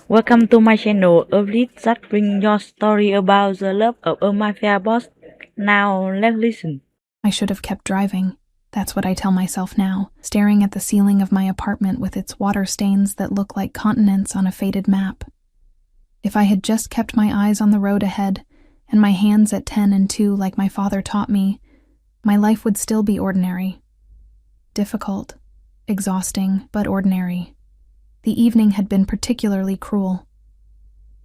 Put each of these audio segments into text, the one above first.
Welcome to my channel, a lead that bring your story about the love of a mafia boss. Now let's listen. I should have kept driving. That's what I tell myself now, staring at the ceiling of my apartment with its water stains that look like continents on a faded map. If I had just kept my eyes on the road ahead, and my hands at 10 and 2 like my father taught me, my life would still be ordinary. Difficult, exhausting, but ordinary. The evening had been particularly cruel.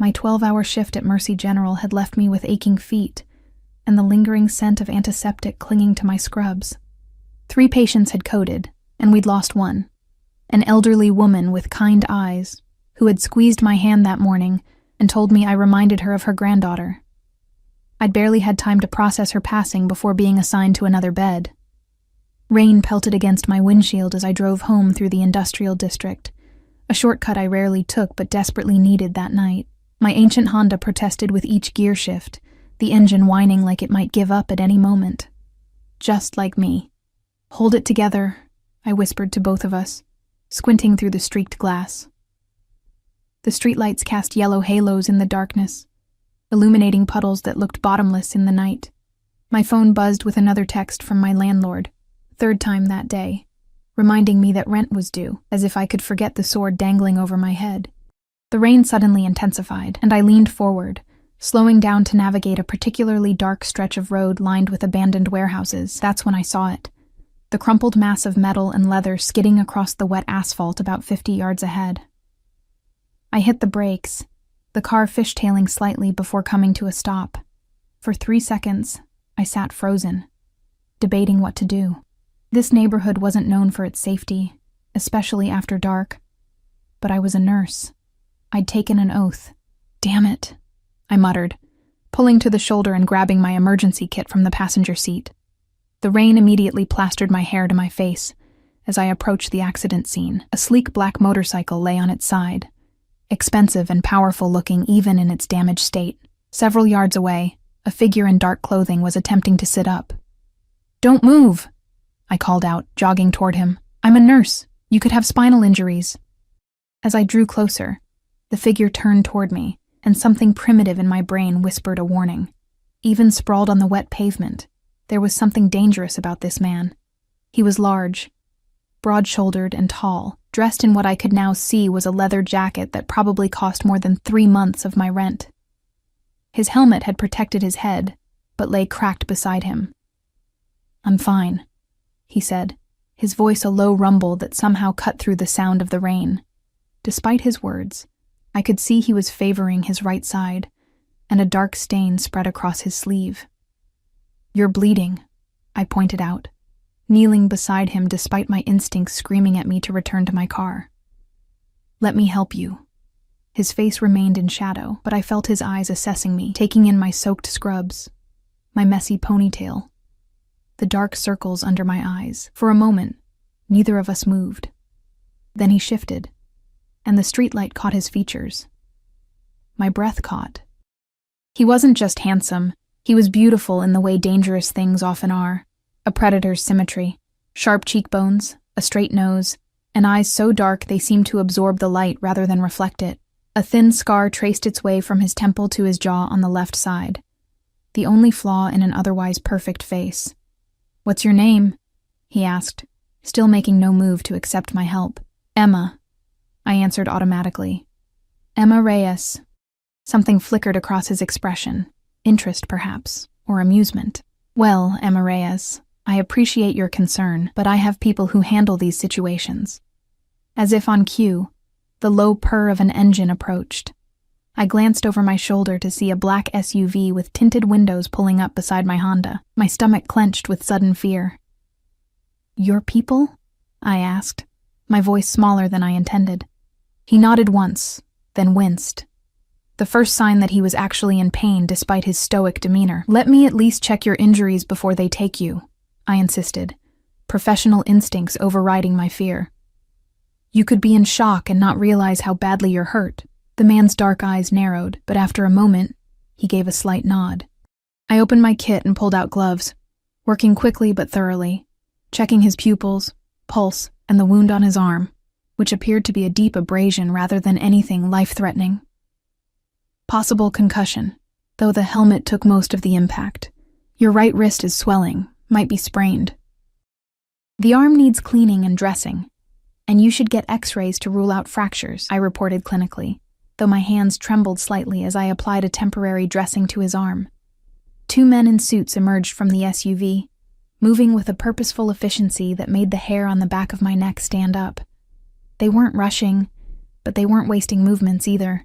My 12-hour shift at Mercy General had left me with aching feet, and the lingering scent of antiseptic clinging to my scrubs. 3 patients had coded, and we'd lost one. An elderly woman with kind eyes, who had squeezed my hand that morning and told me I reminded her of her granddaughter. I'd barely had time to process her passing before being assigned to another bed. Rain pelted against my windshield as I drove home through the industrial district, a shortcut I rarely took but desperately needed that night. My ancient Honda protested with each gear shift, the engine whining like it might give up at any moment. Just like me. "Hold it together," I whispered to both of us, squinting through the streaked glass. The streetlights cast yellow halos in the darkness, illuminating puddles that looked bottomless in the night. My phone buzzed with another text from my landlord, 3rd time that day, reminding me that rent was due, as if I could forget the sword dangling over my head. The rain suddenly intensified, and I leaned forward, slowing down to navigate a particularly dark stretch of road lined with abandoned warehouses. That's when I saw it. The crumpled mass of metal and leather skidding across the wet asphalt about 50 yards ahead. I hit the brakes, the car fishtailing slightly before coming to a stop. For 3 seconds, I sat frozen, debating what to do. This neighborhood wasn't known for its safety, especially after dark. But I was a nurse. I'd taken an oath. "Damn it," I muttered, pulling to the shoulder and grabbing my emergency kit from the passenger seat. The rain immediately plastered my hair to my face as I approached the accident scene. A sleek black motorcycle lay on its side, expensive and powerful looking even in its damaged state. Several yards away, a figure in dark clothing was attempting to sit up. "Don't move," I called out, jogging toward him. "I'm a nurse. You could have spinal injuries." As I drew closer, the figure turned toward me, and something primitive in my brain whispered a warning. Even sprawled on the wet pavement, there was something dangerous about this man. He was large, broad-shouldered and tall, dressed in what I could now see was a leather jacket that probably cost more than 3 months of my rent. His helmet had protected his head, but lay cracked beside him. "I'm fine," he said, his voice a low rumble that somehow cut through the sound of the rain. Despite his words, I could see he was favoring his right side, and a dark stain spread across his sleeve. "You're bleeding," I pointed out, kneeling beside him despite my instincts screaming at me to return to my car. "Let me help you." His face remained in shadow, but I felt his eyes assessing me, taking in my soaked scrubs, my messy ponytail, the dark circles under my eyes. For a moment, neither of us moved. Then he shifted, and the streetlight caught his features. My breath caught. He wasn't just handsome, he was beautiful in the way dangerous things often are. A predator's symmetry, sharp cheekbones, a straight nose, and eyes so dark they seemed to absorb the light rather than reflect it. A thin scar traced its way from his temple to his jaw on the left side, the only flaw in an otherwise perfect face. "What's your name?" he asked, still making no move to accept my help. "Emma," I answered automatically. "Emma Reyes." Something flickered across his expression, interest perhaps, or amusement. "Well, Emma Reyes, I appreciate your concern, but I have people who handle these situations." As if on cue, the low purr of an engine approached. I glanced over my shoulder to see a black SUV with tinted windows pulling up beside my Honda. My stomach clenched with sudden fear. "Your people?" I asked, my voice smaller than I intended. He nodded once, then winced. The first sign that he was actually in pain despite his stoic demeanor. "Let me at least check your injuries before they take you," I insisted, professional instincts overriding my fear. "You could be in shock and not realize how badly you're hurt." The man's dark eyes narrowed, but after a moment, he gave a slight nod. I opened my kit and pulled out gloves, working quickly but thoroughly, checking his pupils, pulse, and the wound on his arm. which appeared to be a deep abrasion rather than anything life-threatening. Possible concussion, though the helmet took most of the impact. Your right wrist is swelling, might be sprained. The arm needs cleaning and dressing, and you should get x-rays to rule out fractures, I reported clinically, though my hands trembled slightly as I applied a temporary dressing to his arm. 2 men in suits emerged from the SUV, moving with a purposeful efficiency that made the hair on the back of my neck stand up. They weren't rushing, but they weren't wasting movements either.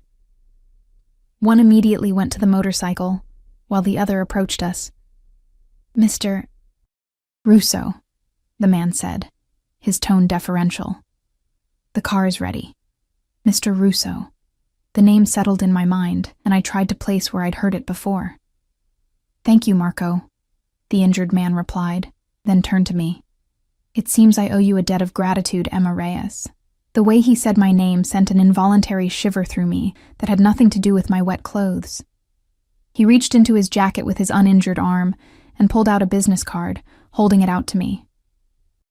One immediately went to the motorcycle, while the other approached us. "Mr. Russo," the man said, his tone deferential. "The car is ready." Mr. Russo. The name settled in my mind, and I tried to place where I'd heard it before. "Thank you, Marco," the injured man replied, then turned to me. "It seems I owe you a debt of gratitude, Emma Reyes." The way he said my name sent an involuntary shiver through me that had nothing to do with my wet clothes. He reached into his jacket with his uninjured arm and pulled out a business card, holding it out to me.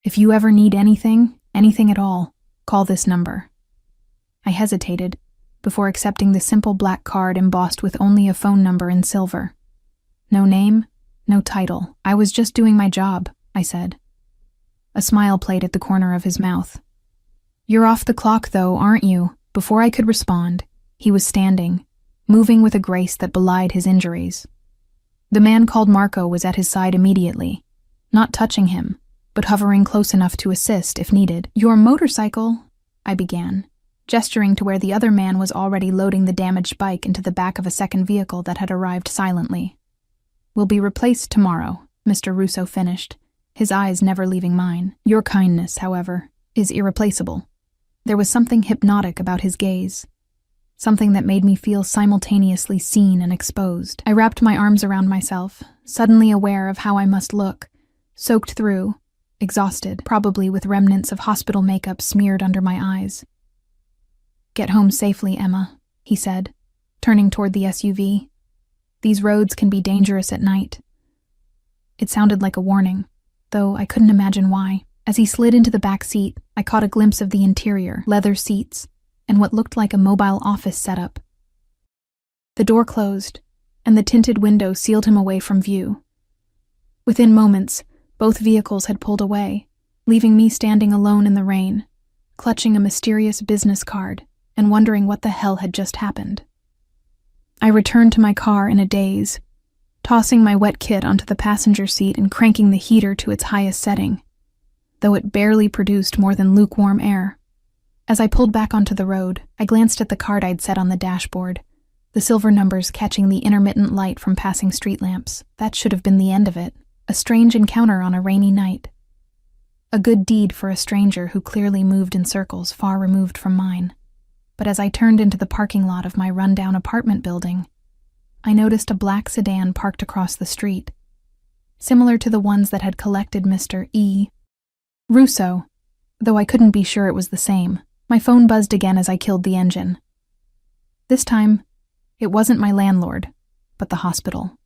"If you ever need anything at all, call this number." I hesitated before accepting the simple black card embossed with only a phone number in silver. No name, no title. I was just doing my job, I said. A smile played at the corner of his mouth. "You're off the clock, though, aren't you?" Before I could respond, he was standing, moving with a grace that belied his injuries. The man called Marco was at his side immediately, not touching him, but hovering close enough to assist if needed. "Your motorcycle," I began, gesturing to where the other man was already loading the damaged bike into the back of a second vehicle that had arrived silently. "Will be replaced tomorrow," Mr. Russo finished, his eyes never leaving mine. "Your kindness, however, is irreplaceable." There was something hypnotic about his gaze, something that made me feel simultaneously seen and exposed. I wrapped my arms around myself, suddenly aware of how I must look, soaked through, exhausted, probably with remnants of hospital makeup smeared under my eyes. "Get home safely, Emma," he said, turning toward the SUV. "These roads can be dangerous at night." It sounded like a warning, though I couldn't imagine why. As he slid into the back seat, I caught a glimpse of the interior, leather seats, and what looked like a mobile office setup. The door closed, and the tinted window sealed him away from view. Within moments, both vehicles had pulled away, leaving me standing alone in the rain, clutching a mysterious business card and wondering what the hell had just happened. I returned to my car in a daze, tossing my wet kit onto the passenger seat and cranking the heater to its highest setting, though it barely produced more than lukewarm air. As I pulled back onto the road, I glanced at the card I'd set on the dashboard, the silver numbers catching the intermittent light from passing street lamps. That should have been the end of it, a strange encounter on a rainy night. A good deed for a stranger who clearly moved in circles far removed from mine. But as I turned into the parking lot of my rundown apartment building, I noticed a black sedan parked across the street, similar to the ones that had collected Mr. Russo, though I couldn't be sure it was the same. My phone buzzed again as I killed the engine. This time, it wasn't my landlord, but the hospital.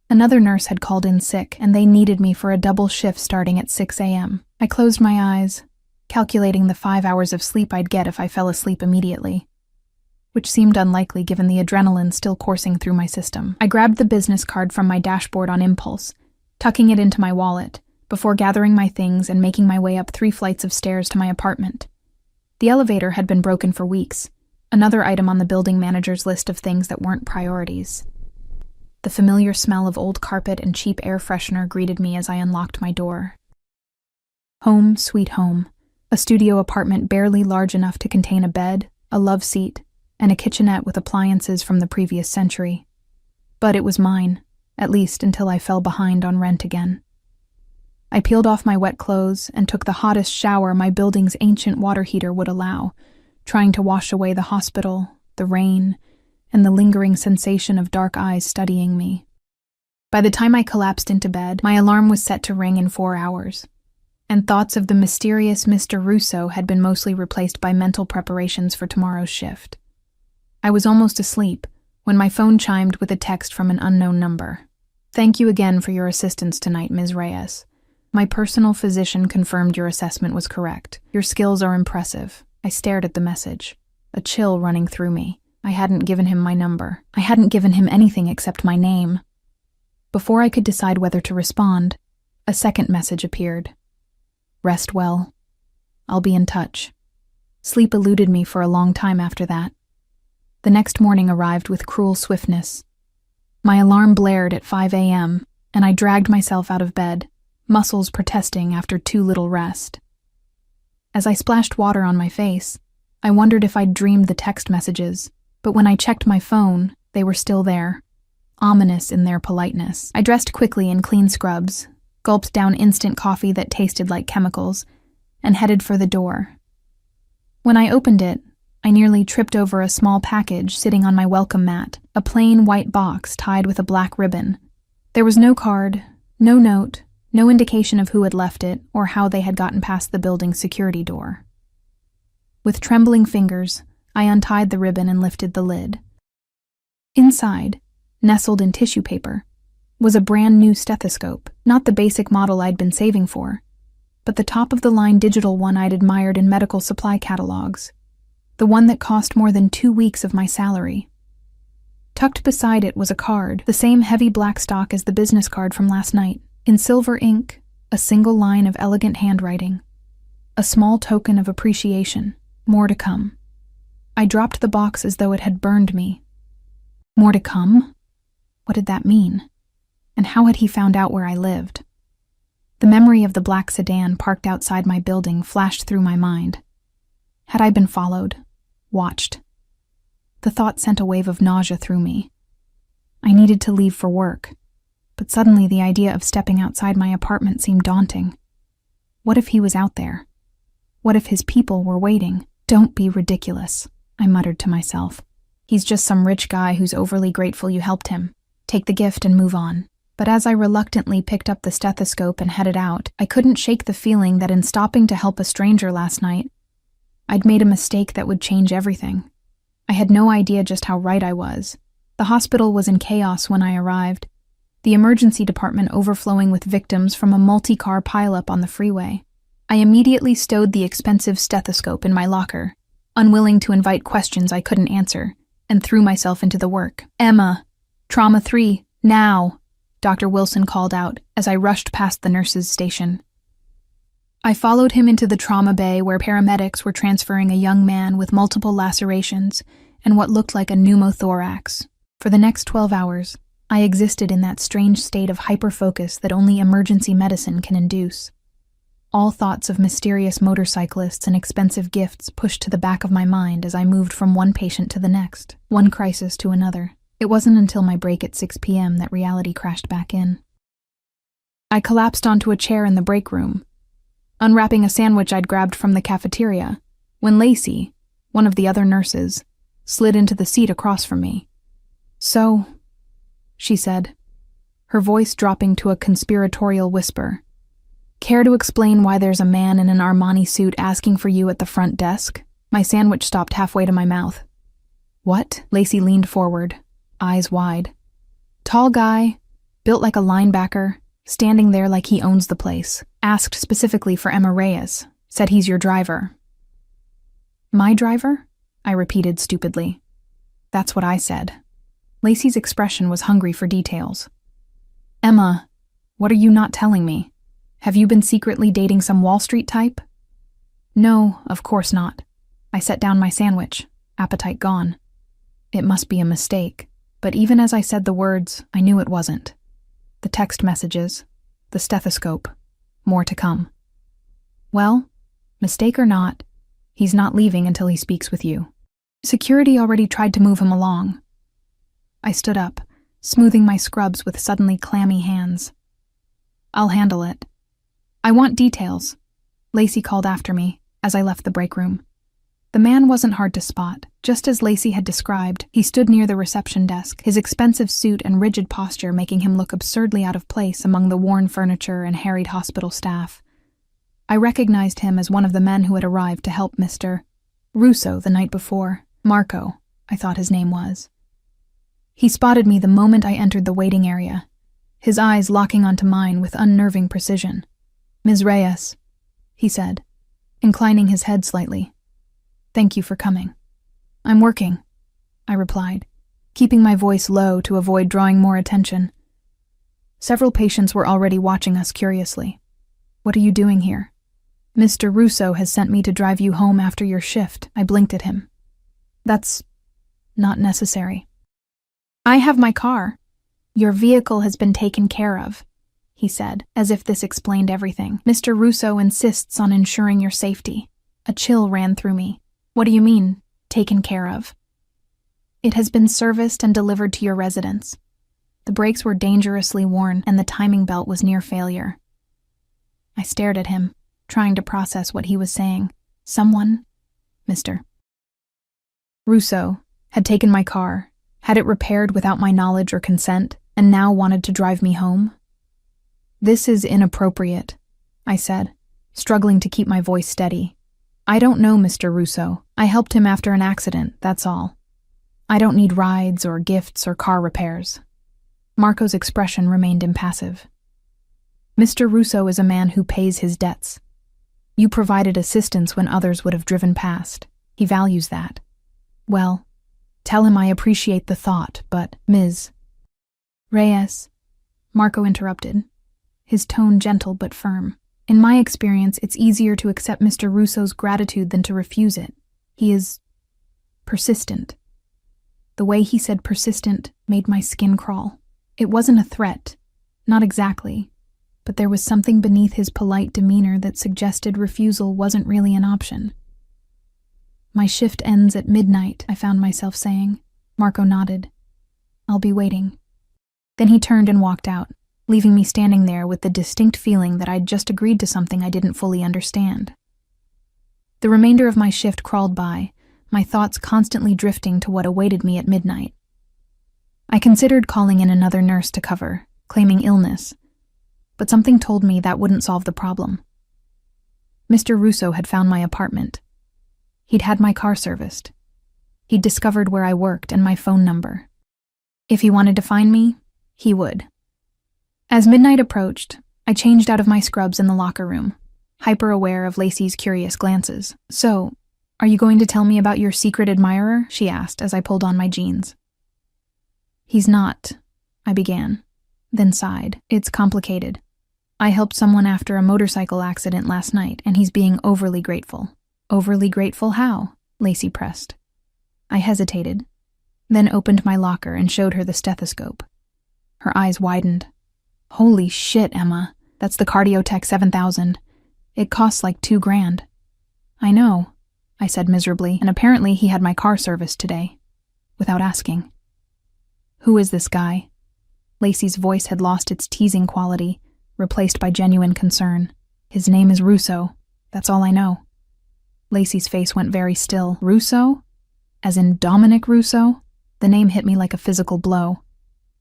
Another nurse had called in sick, and they needed me for a double shift starting at 6 a.m. I closed my eyes, calculating the 5 hours of sleep I'd get if I fell asleep immediately, which seemed unlikely given the adrenaline still coursing through my system. I grabbed the business card from my dashboard on impulse, tucking it into my wallet, before gathering my things and making my way up 3 flights of stairs to my apartment. The elevator had been broken for weeks, another item on the building manager's list of things that weren't priorities. The familiar smell of old carpet and cheap air freshener greeted me as I unlocked my door. Home, sweet home, a studio apartment barely large enough to contain a bed, a love seat, and a kitchenette with appliances from the previous century. But it was mine, at least until I fell behind on rent again. I peeled off my wet clothes and took the hottest shower my building's ancient water heater would allow, trying to wash away the hospital, the rain, and the lingering sensation of dark eyes studying me. By the time I collapsed into bed, my alarm was set to ring in 4 hours, and thoughts of the mysterious Mr. Russo had been mostly replaced by mental preparations for tomorrow's shift. I was almost asleep when my phone chimed with a text from an unknown number. "Thank you again for your assistance tonight, Ms. Reyes. My personal physician confirmed your assessment was correct. Your skills are impressive. I stared at the message, a chill running through me. I hadn't given him my number. I hadn't given him anything except my name. Before I could decide whether to respond, a second message appeared. Rest well. I'll be in touch. Sleep eluded me for a long time after that. The next morning arrived with cruel swiftness. My alarm blared at 5 a.m., and I dragged myself out of bed, muscles protesting after too little rest. As I splashed water on my face, I wondered if I'd dreamed the text messages, but when I checked my phone, they were still there, ominous in their politeness. I dressed quickly in clean scrubs, gulped down instant coffee that tasted like chemicals, and headed for the door. When I opened it, I nearly tripped over a small package sitting on my welcome mat, a plain white box tied with a black ribbon. There was no card, no note, no indication of who had left it or how they had gotten past the building's security door. With trembling fingers, I untied the ribbon and lifted the lid. Inside, nestled in tissue paper, was a brand new stethoscope, not the basic model I'd been saving for, but the top-of-the-line digital one I'd admired in medical supply catalogs, the one that cost more than 2 weeks of my salary. Tucked beside it was a card, the same heavy black stock as the business card from last night. In silver ink, a single line of elegant handwriting. A small token of appreciation. More to come. I dropped the box as though it had burned me. More to come? What did that mean? And how had he found out where I lived? The memory of the black sedan parked outside my building flashed through my mind. Had I been followed? Watched? The thought sent a wave of nausea through me. I needed to leave for work, but suddenly the idea of stepping outside my apartment seemed daunting. What if he was out there? What if his people were waiting? Don't be ridiculous, I muttered to myself. He's just some rich guy who's overly grateful you helped him. Take the gift and move on. But as I reluctantly picked up the stethoscope and headed out, I couldn't shake the feeling that in stopping to help a stranger last night, I'd made a mistake that would change everything. I had no idea just how right I was. The hospital was in chaos when I arrived, the emergency department overflowing with victims from a multi-car pileup on the freeway. I immediately stowed the expensive stethoscope in my locker, unwilling to invite questions I couldn't answer, and threw myself into the work. Emma, Trauma 3, now, Dr. Wilson called out as I rushed past the nurse's station. I followed him into the trauma bay where paramedics were transferring a young man with multiple lacerations and what looked like a pneumothorax. For the next 12 hours, I existed in that strange state of hyperfocus that only emergency medicine can induce. All thoughts of mysterious motorcyclists and expensive gifts pushed to the back of my mind as I moved from one patient to the next, one crisis to another. It wasn't until my break at 6 p.m. that reality crashed back in. I collapsed onto a chair in the break room, unwrapping a sandwich I'd grabbed from the cafeteria, when Lacey, one of the other nurses, slid into the seat across from me. So, she said, her voice dropping to a conspiratorial whisper. Care to explain why there's a man in an Armani suit asking for you at the front desk? My sandwich stopped halfway to my mouth. What? Lacey leaned forward, eyes wide. Tall guy, built like a linebacker, standing there like he owns the place. Asked specifically for Emma Reyes. Said he's your driver. My driver? I repeated stupidly. That's what I said. Lacey's expression was hungry for details. Emma, what are you not telling me? Have you been secretly dating some Wall Street type? No, of course not. I set down my sandwich, appetite gone. It must be a mistake, but even as I said the words, I knew it wasn't. The text messages, the stethoscope, more to come. Well, mistake or not, he's not leaving until he speaks with you. Security already tried to move him along. I stood up, smoothing my scrubs with suddenly clammy hands. I'll handle it. I want details, Lacey called after me as I left the break room. The man wasn't hard to spot. Just as Lacey had described, he stood near the reception desk, his expensive suit and rigid posture making him look absurdly out of place among the worn furniture and harried hospital staff. I recognized him as one of the men who had arrived to help Mr. Russo the night before. Marco, I thought his name was. He spotted me the moment I entered the waiting area, his eyes locking onto mine with unnerving precision. Ms. Reyes, he said, inclining his head slightly. Thank you for coming. I'm working, I replied, keeping my voice low to avoid drawing more attention. Several patients were already watching us curiously. What are you doing here? Mr. Russo has sent me to drive you home after your shift. I blinked at him. That's not necessary. I have my car. Your vehicle has been taken care of, he said, as if this explained everything. Mr. Russo insists on ensuring your safety. A chill ran through me. What do you mean, taken care of? It has been serviced and delivered to your residence. The brakes were dangerously worn, and the timing belt was near failure. I stared at him, trying to process what he was saying. Someone, Mr. Russo, had taken my car, had it repaired without my knowledge or consent, and now wanted to drive me home? This is inappropriate, I said, struggling to keep my voice steady. I don't know Mr. Russo. I helped him after an accident, that's all. I don't need rides or gifts or car repairs. Marco's expression remained impassive. Mr. Russo is a man who pays his debts. You provided assistance when others would have driven past. He values that. Well, tell him I appreciate the thought, but Ms. Reyes, Marco interrupted, his tone gentle but firm. In my experience, it's easier to accept Mr. Russo's gratitude than to refuse it. He is persistent. The way he said persistent made my skin crawl. It wasn't a threat, not exactly, but there was something beneath his polite demeanor that suggested refusal wasn't really an option. My shift ends at midnight, I found myself saying. Marco nodded. I'll be waiting. Then he turned and walked out, leaving me standing there with the distinct feeling that I'd just agreed to something I didn't fully understand. The remainder of my shift crawled by, my thoughts constantly drifting to what awaited me at midnight. I considered calling in another nurse to cover, claiming illness, but something told me that wouldn't solve the problem. Mr. Russo had found my apartment. He'd had my car serviced. He'd discovered where I worked and my phone number. If he wanted to find me, he would. As midnight approached, I changed out of my scrubs in the locker room, hyper-aware of Lacey's curious glances. So, are you going to tell me about your secret admirer? She asked as I pulled on my jeans. He's not, I began, then sighed. It's complicated. I helped someone after a motorcycle accident last night, and he's being overly grateful. Overly grateful how? Lacey pressed. I hesitated, then opened my locker and showed her the stethoscope. Her eyes widened. Holy shit, Emma. That's the Cardiotech 7000. It costs like $2,000. I know, I said miserably, and apparently he had my car serviced today, without asking. Who is this guy? Lacey's voice had lost its teasing quality, replaced by genuine concern. His name is Russo. That's all I know. Lacey's face went very still. Russo? As in Dominic Russo? The name hit me like a physical blow.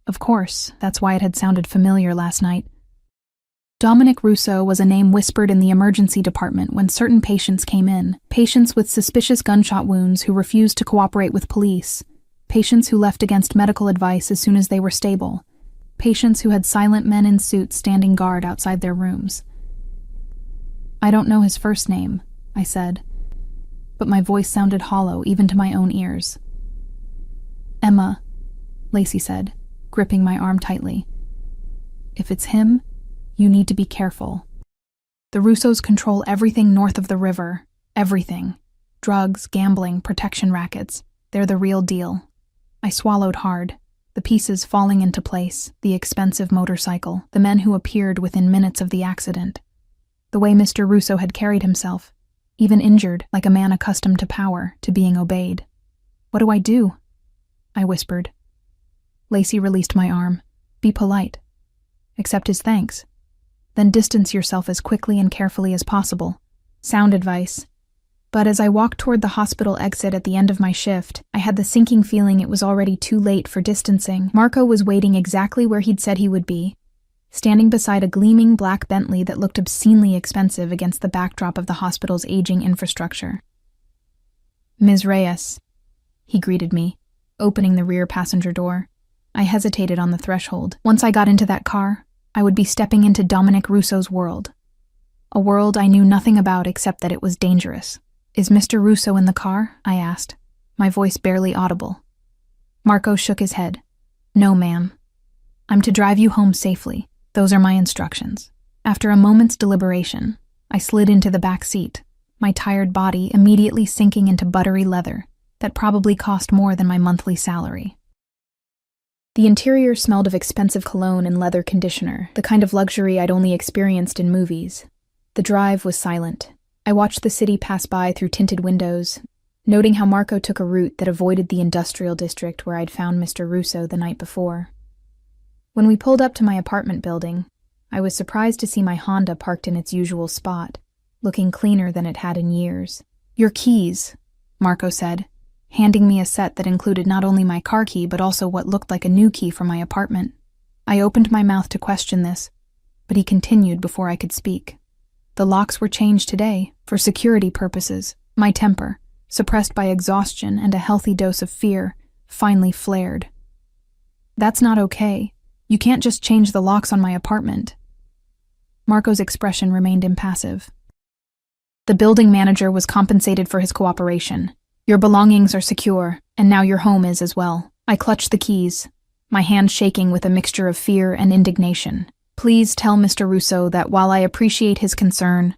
Of course, that's why it had sounded familiar last night. Dominic Russo was a name whispered in the emergency department when certain patients came in. Patients with suspicious gunshot wounds who refused to cooperate with police. Patients who left against medical advice as soon as they were stable. Patients who had silent men in suits standing guard outside their rooms. I don't know his first name, I said, but my voice sounded hollow even to my own ears. Emma, Lacey said, gripping my arm tightly. If it's him, you need to be careful. The Russos control everything north of the river. Everything. Drugs, gambling, protection rackets. They're the real deal. I swallowed hard, the pieces falling into place, the expensive motorcycle, the men who appeared within minutes of the accident. The way Mr. Russo had carried himself, even injured, like a man accustomed to power, to being obeyed. What do I do? I whispered. Lacey released my arm. Be polite. Accept his thanks. Then distance yourself as quickly and carefully as possible. Sound advice. But as I walked toward the hospital exit at the end of my shift, I had the sinking feeling it was already too late for distancing. Marco was waiting exactly where he'd said he would be, standing beside a gleaming black Bentley that looked obscenely expensive against the backdrop of the hospital's aging infrastructure. Ms. Reyes, he greeted me, opening the rear passenger door. I hesitated on the threshold. Once I got into that car, I would be stepping into Dominic Russo's world. a world I knew nothing about except that it was dangerous. "Is Mr. Russo in the car?" I asked, my voice barely audible. Marco shook his head. "No, ma'am. I'm to drive you home safely. Those are my instructions." After a moment's deliberation, I slid into the back seat, my tired body immediately sinking into buttery leather that probably cost more than my monthly salary. The interior smelled of expensive cologne and leather conditioner, the kind of luxury I'd only experienced in movies. The drive was silent. I watched the city pass by through tinted windows, noting how Marco took a route that avoided the industrial district where I'd found Mr. Russo the night before. When we pulled up to my apartment building, I was surprised to see my Honda parked in its usual spot, looking cleaner than it had in years. "Your keys," Marco said, handing me a set that included not only my car key but also what looked like a new key for my apartment. I opened my mouth to question this, but he continued before I could speak. "The locks were changed today, for security purposes. My temper, suppressed by exhaustion and a healthy dose of fear, finally flared. That's not okay. You can't just change the locks on my apartment." Marco's expression remained impassive. "The building manager was compensated for his cooperation. Your belongings are secure, and now your home is as well." I clutched the keys, my hand shaking with a mixture of fear and indignation. "Please tell Mr. Russo that while I appreciate his concern,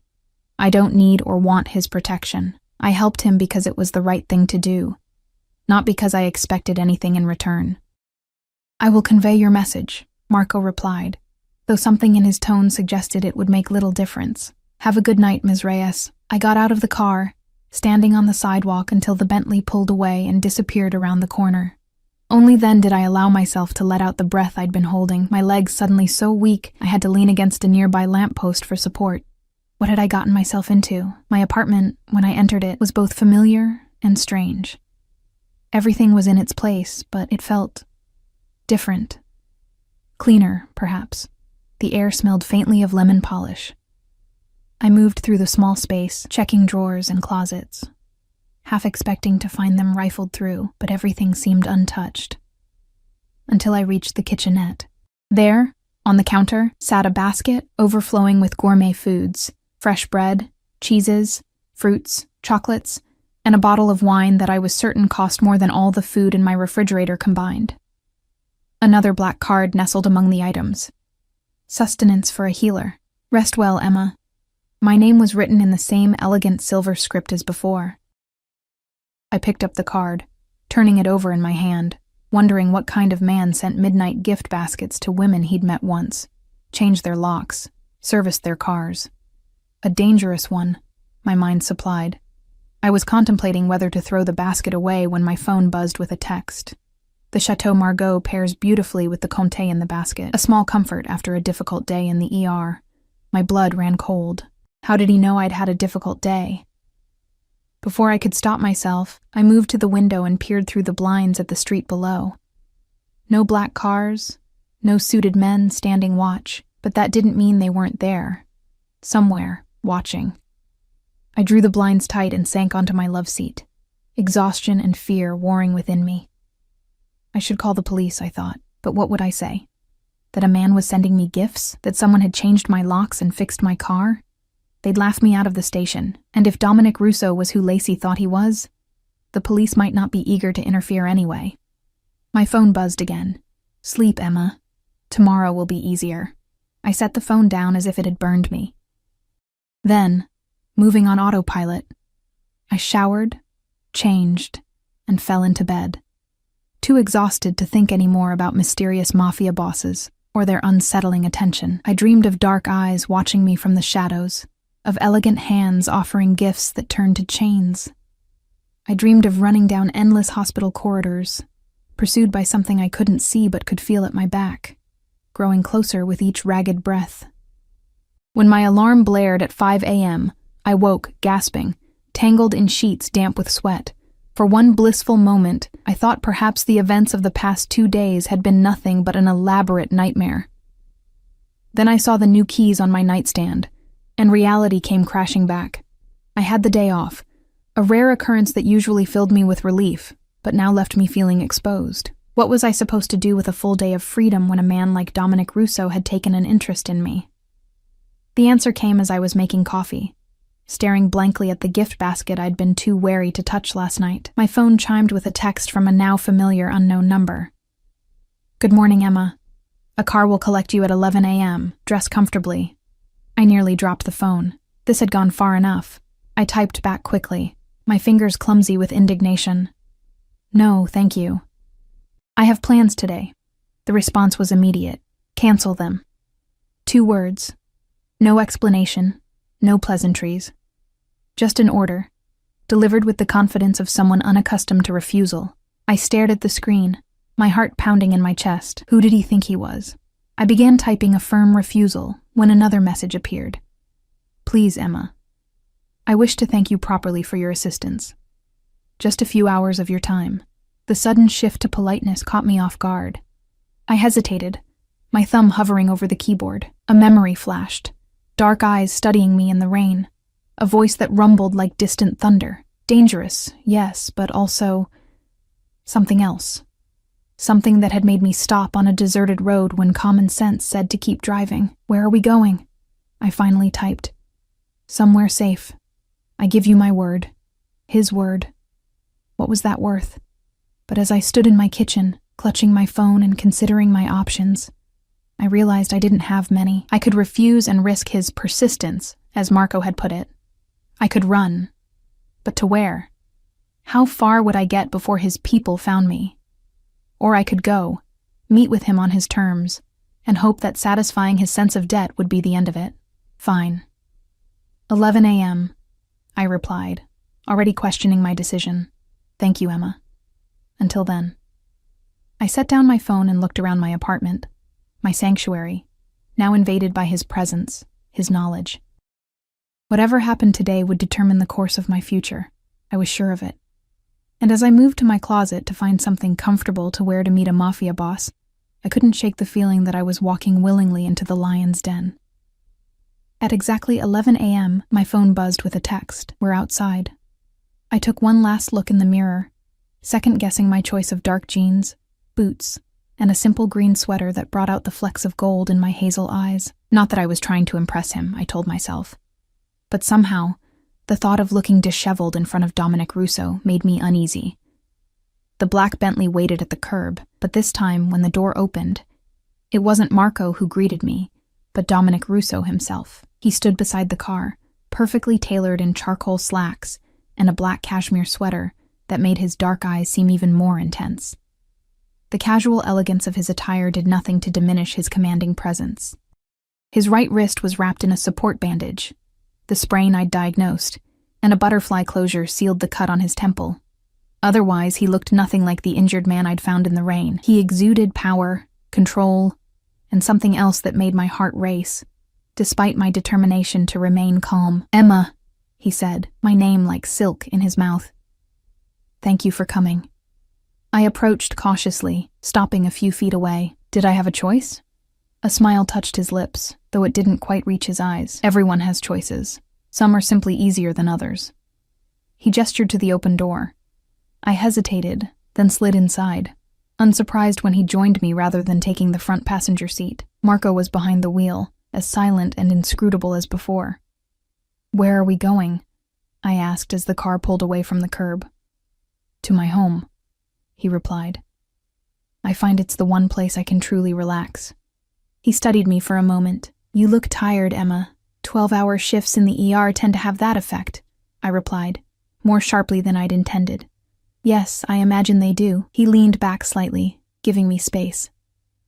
I don't need or want his protection. I helped him because it was the right thing to do, not because I expected anything in return." "I will convey your message," Marco replied, though something in his tone suggested it would make little difference. "Have a good night, Ms. Reyes." I got out of the car, standing on the sidewalk until the Bentley pulled away and disappeared around the corner. Only then did I allow myself to let out the breath I'd been holding, my legs suddenly so weak I had to lean against a nearby lamppost for support. What had I gotten myself into? My apartment, when I entered it, was both familiar and strange. Everything was in its place, but it felt different. Cleaner, perhaps. The air smelled faintly of lemon polish. I moved through the small space, checking drawers and closets, half expecting to find them rifled through, but everything seemed untouched. Until I reached the kitchenette. There, on the counter, sat a basket overflowing with gourmet foods, fresh bread, cheeses, fruits, chocolates, and a bottle of wine that I was certain cost more than all the food in my refrigerator combined. Another black card nestled among the items. "Sustenance for a healer. Rest well, Emma." My name was written in the same elegant silver script as before. I picked up the card, turning it over in my hand, wondering what kind of man sent midnight gift baskets to women he'd met once, changed their locks, serviced their cars. A dangerous one, my mind supplied. I was contemplating whether to throw the basket away when my phone buzzed with a text. The Chateau Margaux pairs beautifully with the Comté in the basket, a small comfort after a difficult day in the ER. My blood ran cold. How did he know I'd had a difficult day? Before I could stop myself, I moved to the window and peered through the blinds at the street below. No black cars, no suited men standing watch, but that didn't mean they weren't there. Somewhere, watching. I drew the blinds tight and sank onto my love seat, exhaustion and fear warring within me. I should call the police, I thought, but what would I say? That a man was sending me gifts? That someone had changed my locks and fixed my car? They'd laugh me out of the station, and if Dominic Russo was who Lacey thought he was, the police might not be eager to interfere anyway. My phone buzzed again. "Sleep, Emma. Tomorrow will be easier." I set the phone down as if it had burned me. Then, moving on autopilot, I showered, changed, and fell into bed. Too exhausted to think any more about mysterious Mafia bosses or their unsettling attention, I dreamed of dark eyes watching me from the shadows, of elegant hands offering gifts that turned to chains. I dreamed of running down endless hospital corridors, pursued by something I couldn't see but could feel at my back, growing closer with each ragged breath. When my alarm blared at 5 a.m., I woke, gasping, tangled in sheets damp with sweat. For one blissful moment, I thought perhaps the events of the past 2 days had been nothing but an elaborate nightmare. Then I saw the new keys on my nightstand, and reality came crashing back. I had the day off, a rare occurrence that usually filled me with relief, but now left me feeling exposed. What was I supposed to do with a full day of freedom when a man like Dominic Russo had taken an interest in me? The answer came as I was making coffee. Staring blankly at the gift basket I'd been too wary to touch last night, my phone chimed with a text from a now familiar unknown number. "Good morning, Emma. A car will collect you at 11 a.m. Dress comfortably." I nearly dropped the phone. This had gone far enough. I typed back quickly, my fingers clumsy with indignation. "No, thank you. I have plans today." The response was immediate. "Cancel them." 2 words. No explanation, no pleasantries. Just an order, delivered with the confidence of someone unaccustomed to refusal. I stared at the screen, my heart pounding in my chest. Who did he think he was? I began typing a firm refusal when another message appeared. "Please, Emma. I wish to thank you properly for your assistance. Just a few hours of your time." The sudden shift to politeness caught me off guard. I hesitated, my thumb hovering over the keyboard. A memory flashed, dark eyes studying me in the rain, a voice that rumbled like distant thunder. Dangerous, yes, but also something else. Something that had made me stop on a deserted road when common sense said to keep driving. "Where are we going?" I finally typed. "Somewhere safe. I give you my word." His word. What was that worth? But as I stood in my kitchen, clutching my phone and considering my options, I realized I didn't have many. I could refuse and risk his persistence, as Marco had put it. I could run. But to where? How far would I get before his people found me? Or I could go, meet with him on his terms, and hope that satisfying his sense of debt would be the end of it. Fine. 11 a.m., I replied, already questioning my decision. "Thank you, Emma. Until then." I set down my phone and looked around my apartment, my sanctuary, now invaded by his presence, his knowledge. Whatever happened today would determine the course of my future. I was sure of it. And as I moved to my closet to find something comfortable to wear to meet a Mafia boss, I couldn't shake the feeling that I was walking willingly into the lion's den. At exactly 11 a.m., my phone buzzed with a text. "We're outside." I took one last look in the mirror, second-guessing my choice of dark jeans, boots, and a simple green sweater that brought out the flecks of gold in my hazel eyes. Not that I was trying to impress him, I told myself. But somehow, the thought of looking disheveled in front of Dominic Russo made me uneasy. The black Bentley waited at the curb, but this time, when the door opened, it wasn't Marco who greeted me, but Dominic Russo himself. He stood beside the car, perfectly tailored in charcoal slacks and a black cashmere sweater that made his dark eyes seem even more intense. The casual elegance of his attire did nothing to diminish his commanding presence. His right wrist was wrapped in a support bandage, the sprain I'd diagnosed, and a butterfly closure sealed the cut on his temple. Otherwise, he looked nothing like the injured man I'd found in the rain. He exuded power, control, and something else that made my heart race, despite my determination to remain calm. "Emma," he said, my name like silk in his mouth. "Thank you for coming." I approached cautiously, stopping a few feet away. Did I have a choice? A smile touched his lips, though it didn't quite reach his eyes. Everyone has choices. Some are simply easier than others. He gestured to the open door. I hesitated, then slid inside, unsurprised when he joined me rather than taking the front passenger seat. Marco was behind the wheel, as silent and inscrutable as before. "Where are we going?" I asked as the car pulled away from the curb. "To my home," he replied. "I find it's the one place I can truly relax." He studied me for a moment. "You look tired, Emma. 12-hour shifts in the ER tend to have that effect," I replied, more sharply than I'd intended. "Yes, I imagine they do." He leaned back slightly, giving me space.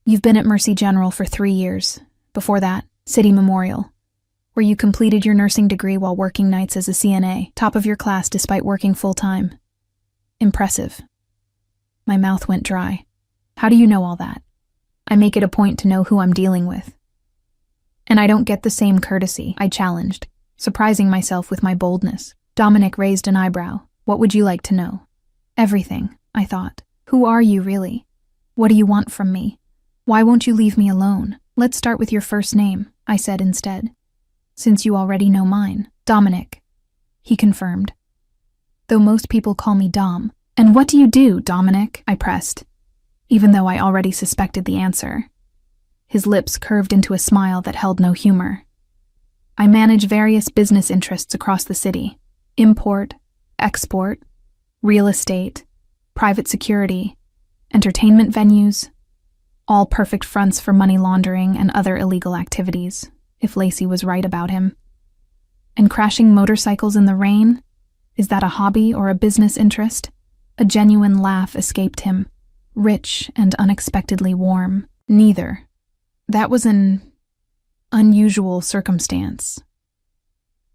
"You've been at Mercy General for 3 years. Before that, City Memorial, where you completed your nursing degree while working nights as a CNA, top of your class despite working full-time. Impressive." My mouth went dry. "How do you know all that?" "I make it a point to know who I'm dealing with." "And I don't get the same courtesy," I challenged, surprising myself with my boldness. Dominic raised an eyebrow. "What would you like to know?" "Everything," I thought. "Who are you, really? What do you want from me? Why won't you leave me alone?" "Let's start with your first name," I said instead, "since you already know mine." "Dominic," he confirmed, though most people call me Dom. "And what do you do, Dominic?" I pressed, even though I already suspected the answer. His lips curved into a smile that held no humor. I manage various business interests across the city: import, export, real estate, private security, entertainment venues, all perfect fronts for money laundering and other illegal activities, if Lacey was right about him. And crashing motorcycles in the rain? Is that a hobby or a business interest? A genuine laugh escaped him, rich and unexpectedly warm. Neither. That was an unusual circumstance.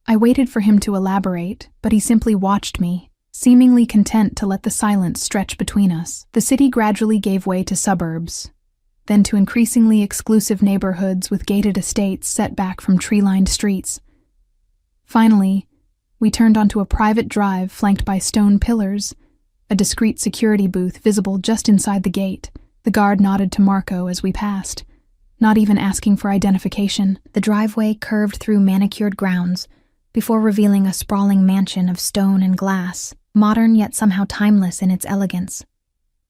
I waited for him to elaborate, but he simply watched me, seemingly content to let the silence stretch between us. The city gradually gave way to suburbs, then to increasingly exclusive neighborhoods with gated estates set back from tree-lined streets. Finally, we turned onto a private drive flanked by stone pillars, a discreet security booth visible just inside the gate. The guard nodded to Marco as we passed, not even asking for identification. The driveway curved through manicured grounds before revealing a sprawling mansion of stone and glass, modern yet somehow timeless in its elegance.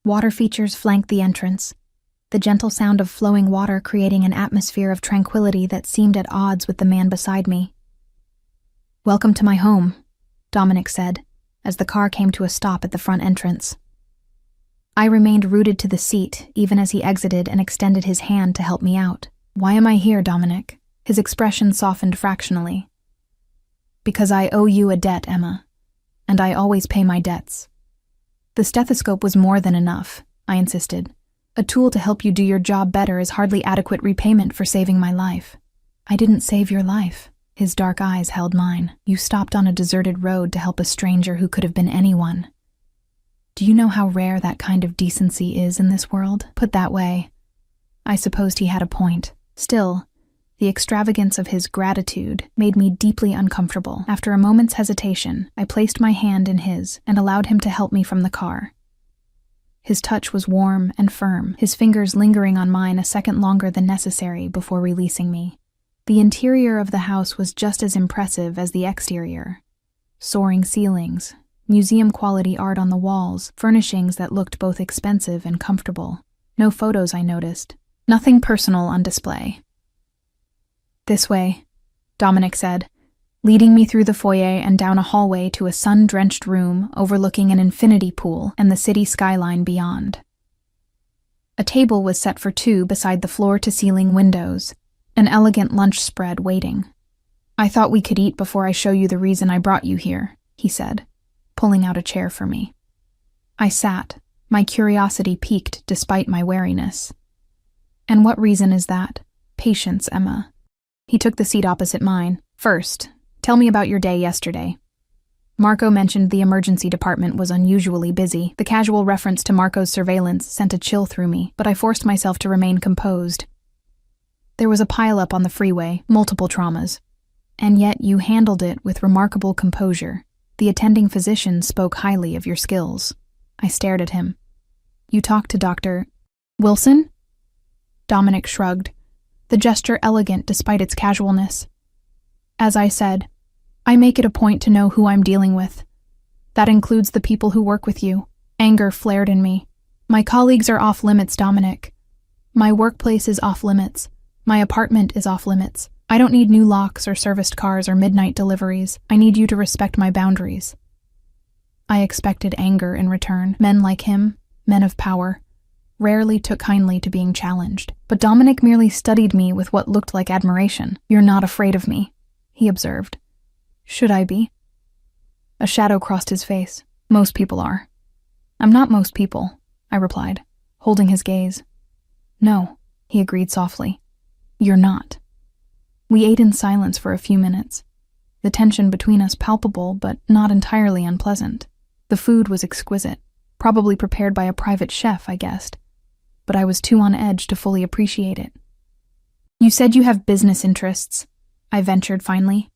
Water features flanked the entrance, the gentle sound of flowing water creating an atmosphere of tranquility that seemed at odds with the man beside me. "Welcome to my home," Dominic said, as the car came to a stop at the front entrance. I remained rooted to the seat, even as he exited and extended his hand to help me out. "Why am I here, Dominic?" His expression softened fractionally. "Because I owe you a debt, Emma, and I always pay my debts." The stethoscope was more than enough, I insisted. "A tool to help you do your job better is hardly adequate repayment for saving my life." "I didn't save your life." His dark eyes held mine. "You stopped on a deserted road to help a stranger who could have been anyone. Do you know how rare that kind of decency is in this world? Put that way, I supposed he had a point. Still, the extravagance of his gratitude made me deeply uncomfortable. After a moment's hesitation, I placed my hand in his and allowed him to help me from the car. His touch was warm and firm, his fingers lingering on mine a second longer than necessary before releasing me. The interior of the house was just as impressive as the exterior. Soaring ceilings, museum-quality art on the walls, furnishings that looked both expensive and comfortable. No photos, I noticed. Nothing personal on display. "This way," Dominic said, leading me through the foyer and down a hallway to a sun-drenched room overlooking an infinity pool and the city skyline beyond. A table was set for two beside the floor-to-ceiling windows, an elegant lunch spread waiting. "I thought we could eat before I show you the reason I brought you here," he said, pulling out a chair for me. I sat, my curiosity piqued despite my wariness. "And what reason is that?" "Patience, Emma." He took the seat opposite mine. "First, tell me about your day yesterday." Marco mentioned the emergency department was unusually busy. The casual reference to Marco's surveillance sent a chill through me, but I forced myself to remain composed. "There was a pileup on the freeway, multiple traumas. And yet you handled it with remarkable composure. The attending physician spoke highly of your skills." I stared at him. "You talked to Dr. Wilson?" Dominic shrugged, the gesture elegant despite its casualness. "As I said, I make it a point to know who I'm dealing with. That includes the people who work with you." Anger flared in me. "My colleagues are off limits, Dominic. My workplace is off limits. My apartment is off limits. I don't need new locks or serviced cars or midnight deliveries. I need you to respect my boundaries." I expected anger in return. Men like him, men of power, rarely took kindly to being challenged. But Dominic merely studied me with what looked like admiration. "You're not afraid of me," he observed. "Should I be?" A shadow crossed his face. "Most people are." "I'm not most people," I replied, holding his gaze. "No," he agreed softly. "You're not." We ate in silence for a few minutes, the tension between us palpable but not entirely unpleasant. The food was exquisite, probably prepared by a private chef, I guessed, but I was too on edge to fully appreciate it. "You said you have business interests," I ventured finally.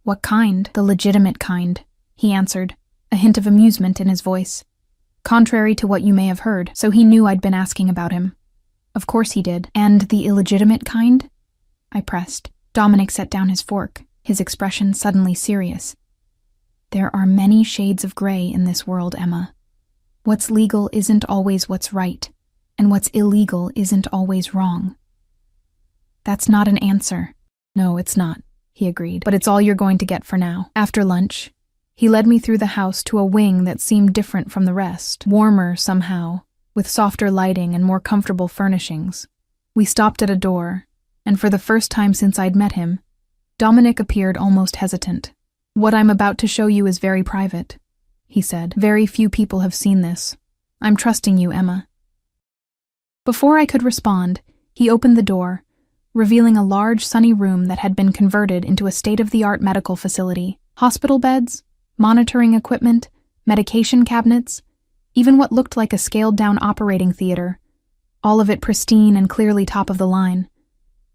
"What kind?" "The legitimate kind," he answered, a hint of amusement in his voice. Contrary to what you may have heard, so he knew I'd been asking about him. Of course he did. "And the illegitimate kind?" I pressed. Dominic set down his fork, his expression suddenly serious. "There are many shades of gray in this world, Emma. What's legal isn't always what's right, and what's illegal isn't always wrong." "That's not an answer." "No, it's not," he agreed, but it's all you're going to get for now. After lunch, he led me through the house to a wing that seemed different from the rest, warmer somehow, with softer lighting and more comfortable furnishings. We stopped at a door, and for the first time since I'd met him, Dominic appeared almost hesitant. "What I'm about to show you is very private," he said. "Very few people have seen this. I'm trusting you, Emma." Before I could respond, he opened the door, revealing a large, sunny room that had been converted into a state-of-the-art medical facility. Hospital beds, monitoring equipment, medication cabinets, even what looked like a scaled-down operating theater, all of it pristine and clearly top of the line.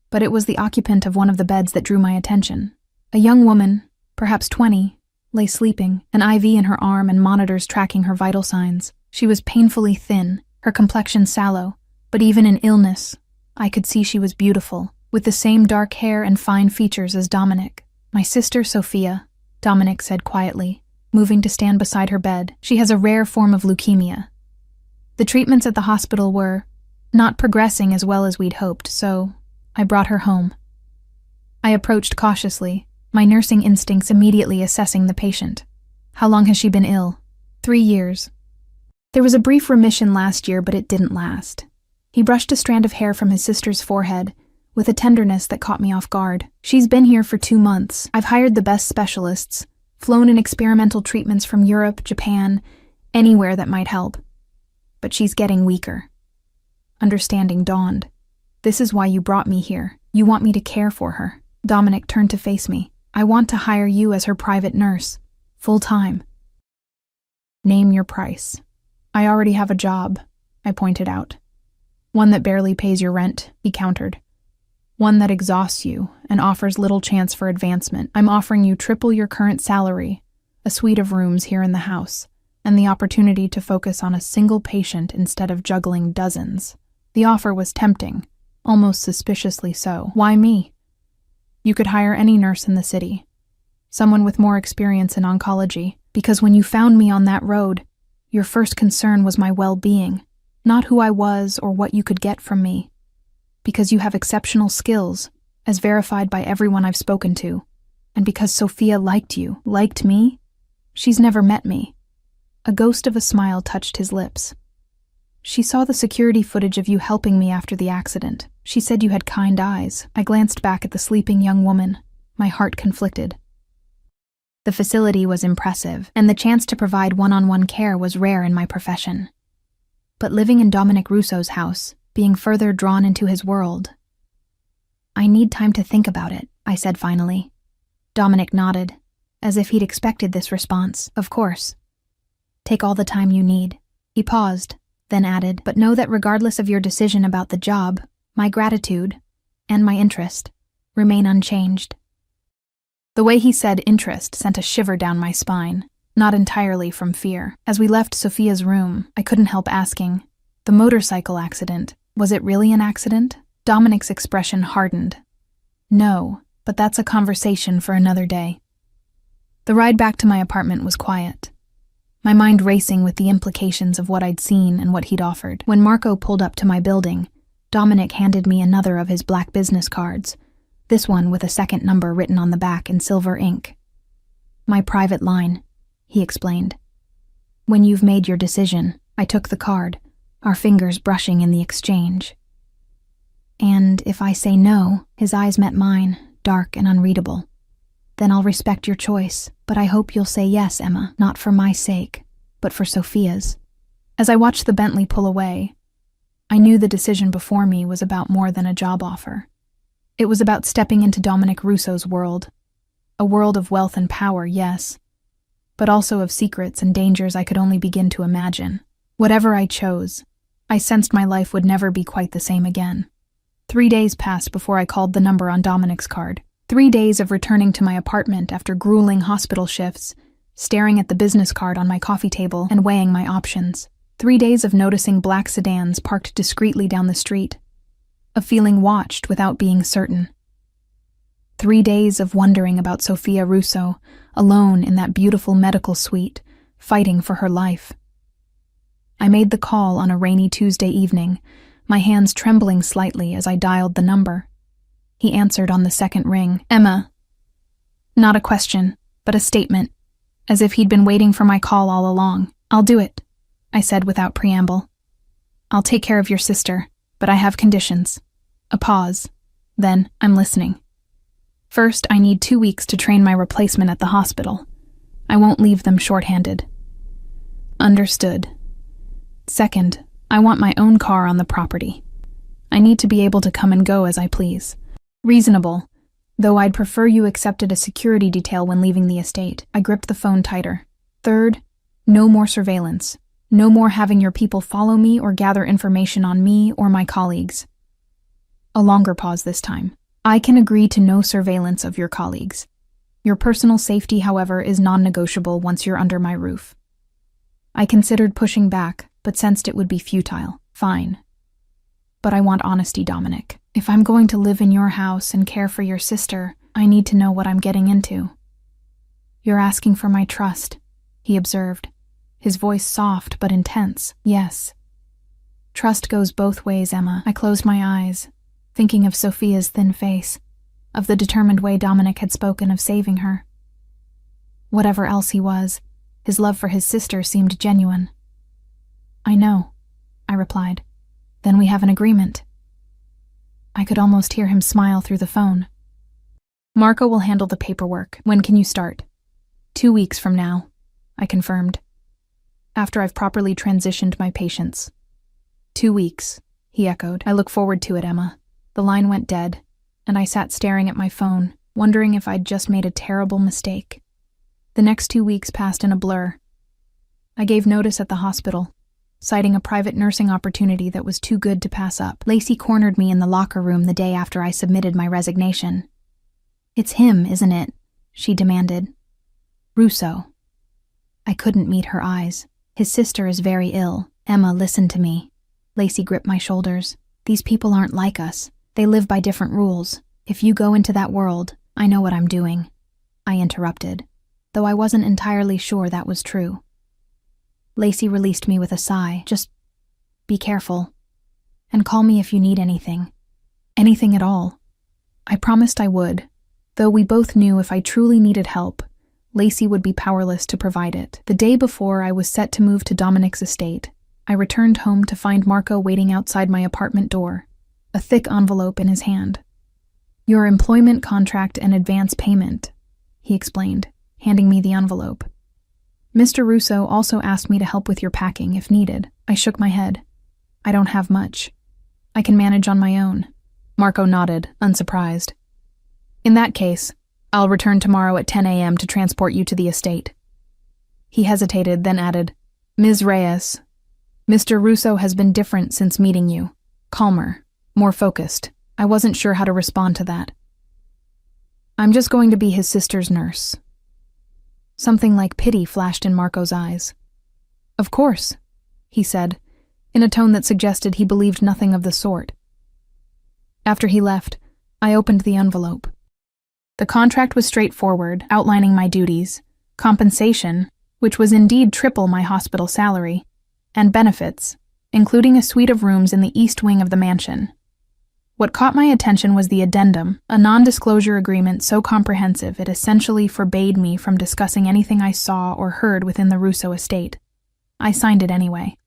But it was the occupant of one of the beds that drew my attention. A young woman, perhaps 20, lay sleeping, an IV in her arm and monitors tracking her vital signs. She was painfully thin, her complexion sallow, but even in illness, I could see she was beautiful, with the same dark hair and fine features as Dominic. "My sister, Sophia," Dominic said quietly, moving to stand beside her bed. "She has a rare form of leukemia. The treatments at the hospital were not progressing as well as we'd hoped, so I brought her home." I approached cautiously, my nursing instincts immediately assessing the patient. "How long has she been ill?" 3 years. "There was a brief remission last year, but it didn't last." He brushed a strand of hair from his sister's forehead, with a tenderness that caught me off guard. "She's been here for 2 months. I've hired the best specialists, flown in experimental treatments from Europe, Japan, anywhere that might help. But she's getting weaker." Understanding dawned. "This is why you brought me here. You want me to care for her." Dominic turned to face me. "I want to hire you as her private nurse, full-time." "Name your price." "I already have a job," I pointed out. "One that barely pays your rent," he countered. "One that exhausts you and offers little chance for advancement. I'm offering you triple your current salary, a suite of rooms here in the house, and the opportunity to focus on a single patient instead of juggling dozens." The offer was tempting, almost suspiciously so. "Why me?" "You could hire any nurse in the city, someone with more experience in oncology, because when you found me on that road, your first concern was my well-being, not who I was or what you could get from me. Because you have exceptional skills, as verified by everyone I've spoken to, and because Sophia liked you, liked me. She's never met me." A ghost of a smile touched his lips. "She saw the security footage of you helping me after the accident. She said you had kind eyes." I glanced back at the sleeping young woman, my heart conflicted. The facility was impressive, and the chance to provide one-on-one care was rare in my profession. But living in Dominic Russo's house, being further drawn into his world. "I need time to think about it," I said finally. Dominic nodded, as if he'd expected this response. "Of course. Take all the time you need." He paused, then added, "But know that regardless of your decision about the job, my gratitude, and my interest, remain unchanged." The way he said interest sent a shiver down my spine, not entirely from fear. As we left Sophia's room, I couldn't help asking, "The motorcycle accident, was it really an accident?" Dominic's expression hardened. "No, but that's a conversation for another day." The ride back to my apartment was quiet, my mind racing with the implications of what I'd seen and what he'd offered. When Marco pulled up to my building, Dominic handed me another of his black business cards, this one with a second number written on the back in silver ink. "My private line," he explained. "When you've made your decision," I took the card, our fingers brushing in the exchange. "And if I say no," his eyes met mine, dark and unreadable, "then I'll respect your choice, but I hope you'll say yes, Emma, not for my sake, but for Sophia's." As I watched the Bentley pull away, I knew the decision before me was about more than a job offer. It was about stepping into Dominic Russo's world, a world of wealth and power, yes, but also of secrets and dangers I could only begin to imagine. Whatever I chose, I sensed my life would never be quite the same again. 3 days passed before I called the number on Dominic's card. 3 days of returning to my apartment after grueling hospital shifts, staring at the business card on my coffee table and weighing my options. 3 days of noticing black sedans parked discreetly down the street, of feeling watched without being certain. 3 days of wondering about Sophia Russo, alone in that beautiful medical suite, fighting for her life. I made the call on a rainy Tuesday evening, my hands trembling slightly as I dialed the number. He answered on the second ring. "Emma, Not a question, but a statement, as if he'd been waiting for my call all along. "I'll do it," I said without preamble. "I'll take care of your sister, but I have conditions." A pause. Then, "I'm listening. First, I need 2 weeks to train my replacement at the hospital. I won't leave them short-handed." "Understood." "Second, I want my own car on the property. I need to be able to come and go as I please." "Reasonable, though I'd prefer you accepted a security detail when leaving the estate." I gripped the phone tighter. "Third, no more surveillance. No more having your people follow me or gather information on me or my colleagues." A longer pause this time. "I can agree to no surveillance of your colleagues. Your personal safety, however, is non-negotiable once you're under my roof." I considered pushing back, but sensed it would be futile. "Fine. But I want honesty, Dominic. If I'm going to live in your house and care for your sister, I need to know what I'm getting into." "You're asking for my trust," he observed, his voice soft but intense. "Yes. Trust goes both ways, Emma." I closed my eyes, thinking of Sophia's thin face, of the determined way Dominic had spoken of saving her. Whatever else he was, his love for his sister seemed genuine. "I know," I replied. "Then we have an agreement." I could almost hear him smile through the phone. "Marco will handle the paperwork. When can you start?" 2 weeks from now," I confirmed. "After I've properly transitioned my patients." 2 weeks, he echoed. "I look forward to it, Emma." The line went dead, and I sat staring at my phone, wondering if I'd just made a terrible mistake. The next 2 weeks passed in a blur. I gave notice at the hospital, citing a private nursing opportunity that was too good to pass up. Lacey cornered me in the locker room the day after I submitted my resignation. "It's him, isn't it?" she demanded. "Russo." I couldn't meet her eyes. "His sister is very ill. Emma, listen to me." Lacey gripped my shoulders. "These people aren't like us. They live by different rules. If you go into that world, I know what I'm doing." I interrupted, though I wasn't entirely sure that was true. Lacey released me with a sigh. "Just be careful. And call me if you need anything." Anything at all. I promised I would, though we both knew if I truly needed help, Lacey would be powerless to provide it. The day before I was set to move to Dominic's estate, I returned home to find Marco waiting outside my apartment door, a thick envelope in his hand. "Your employment contract and advance payment," he explained, handing me the envelope. "Mr. Russo also asked me to help with your packing if needed." I shook my head. "I don't have much. I can manage on my own." Marco nodded, unsurprised. "In that case, I'll return tomorrow at 10 a.m. to transport you to the estate." He hesitated, then added, "Ms. Reyes, Mr. Russo has been different since meeting you. Calmer, more focused." I wasn't sure how to respond to that. "I'm just going to be his sister's nurse." Something like pity flashed in Marco's eyes. "Of course," he said, in a tone that suggested he believed nothing of the sort. After he left, I opened the envelope. The contract was straightforward, outlining my duties, compensation, which was indeed triple my hospital salary, and benefits, including a suite of rooms in the east wing of the mansion. What caught my attention was the addendum, a non-disclosure agreement so comprehensive it essentially forbade me from discussing anything I saw or heard within the Russo estate. I signed it anyway.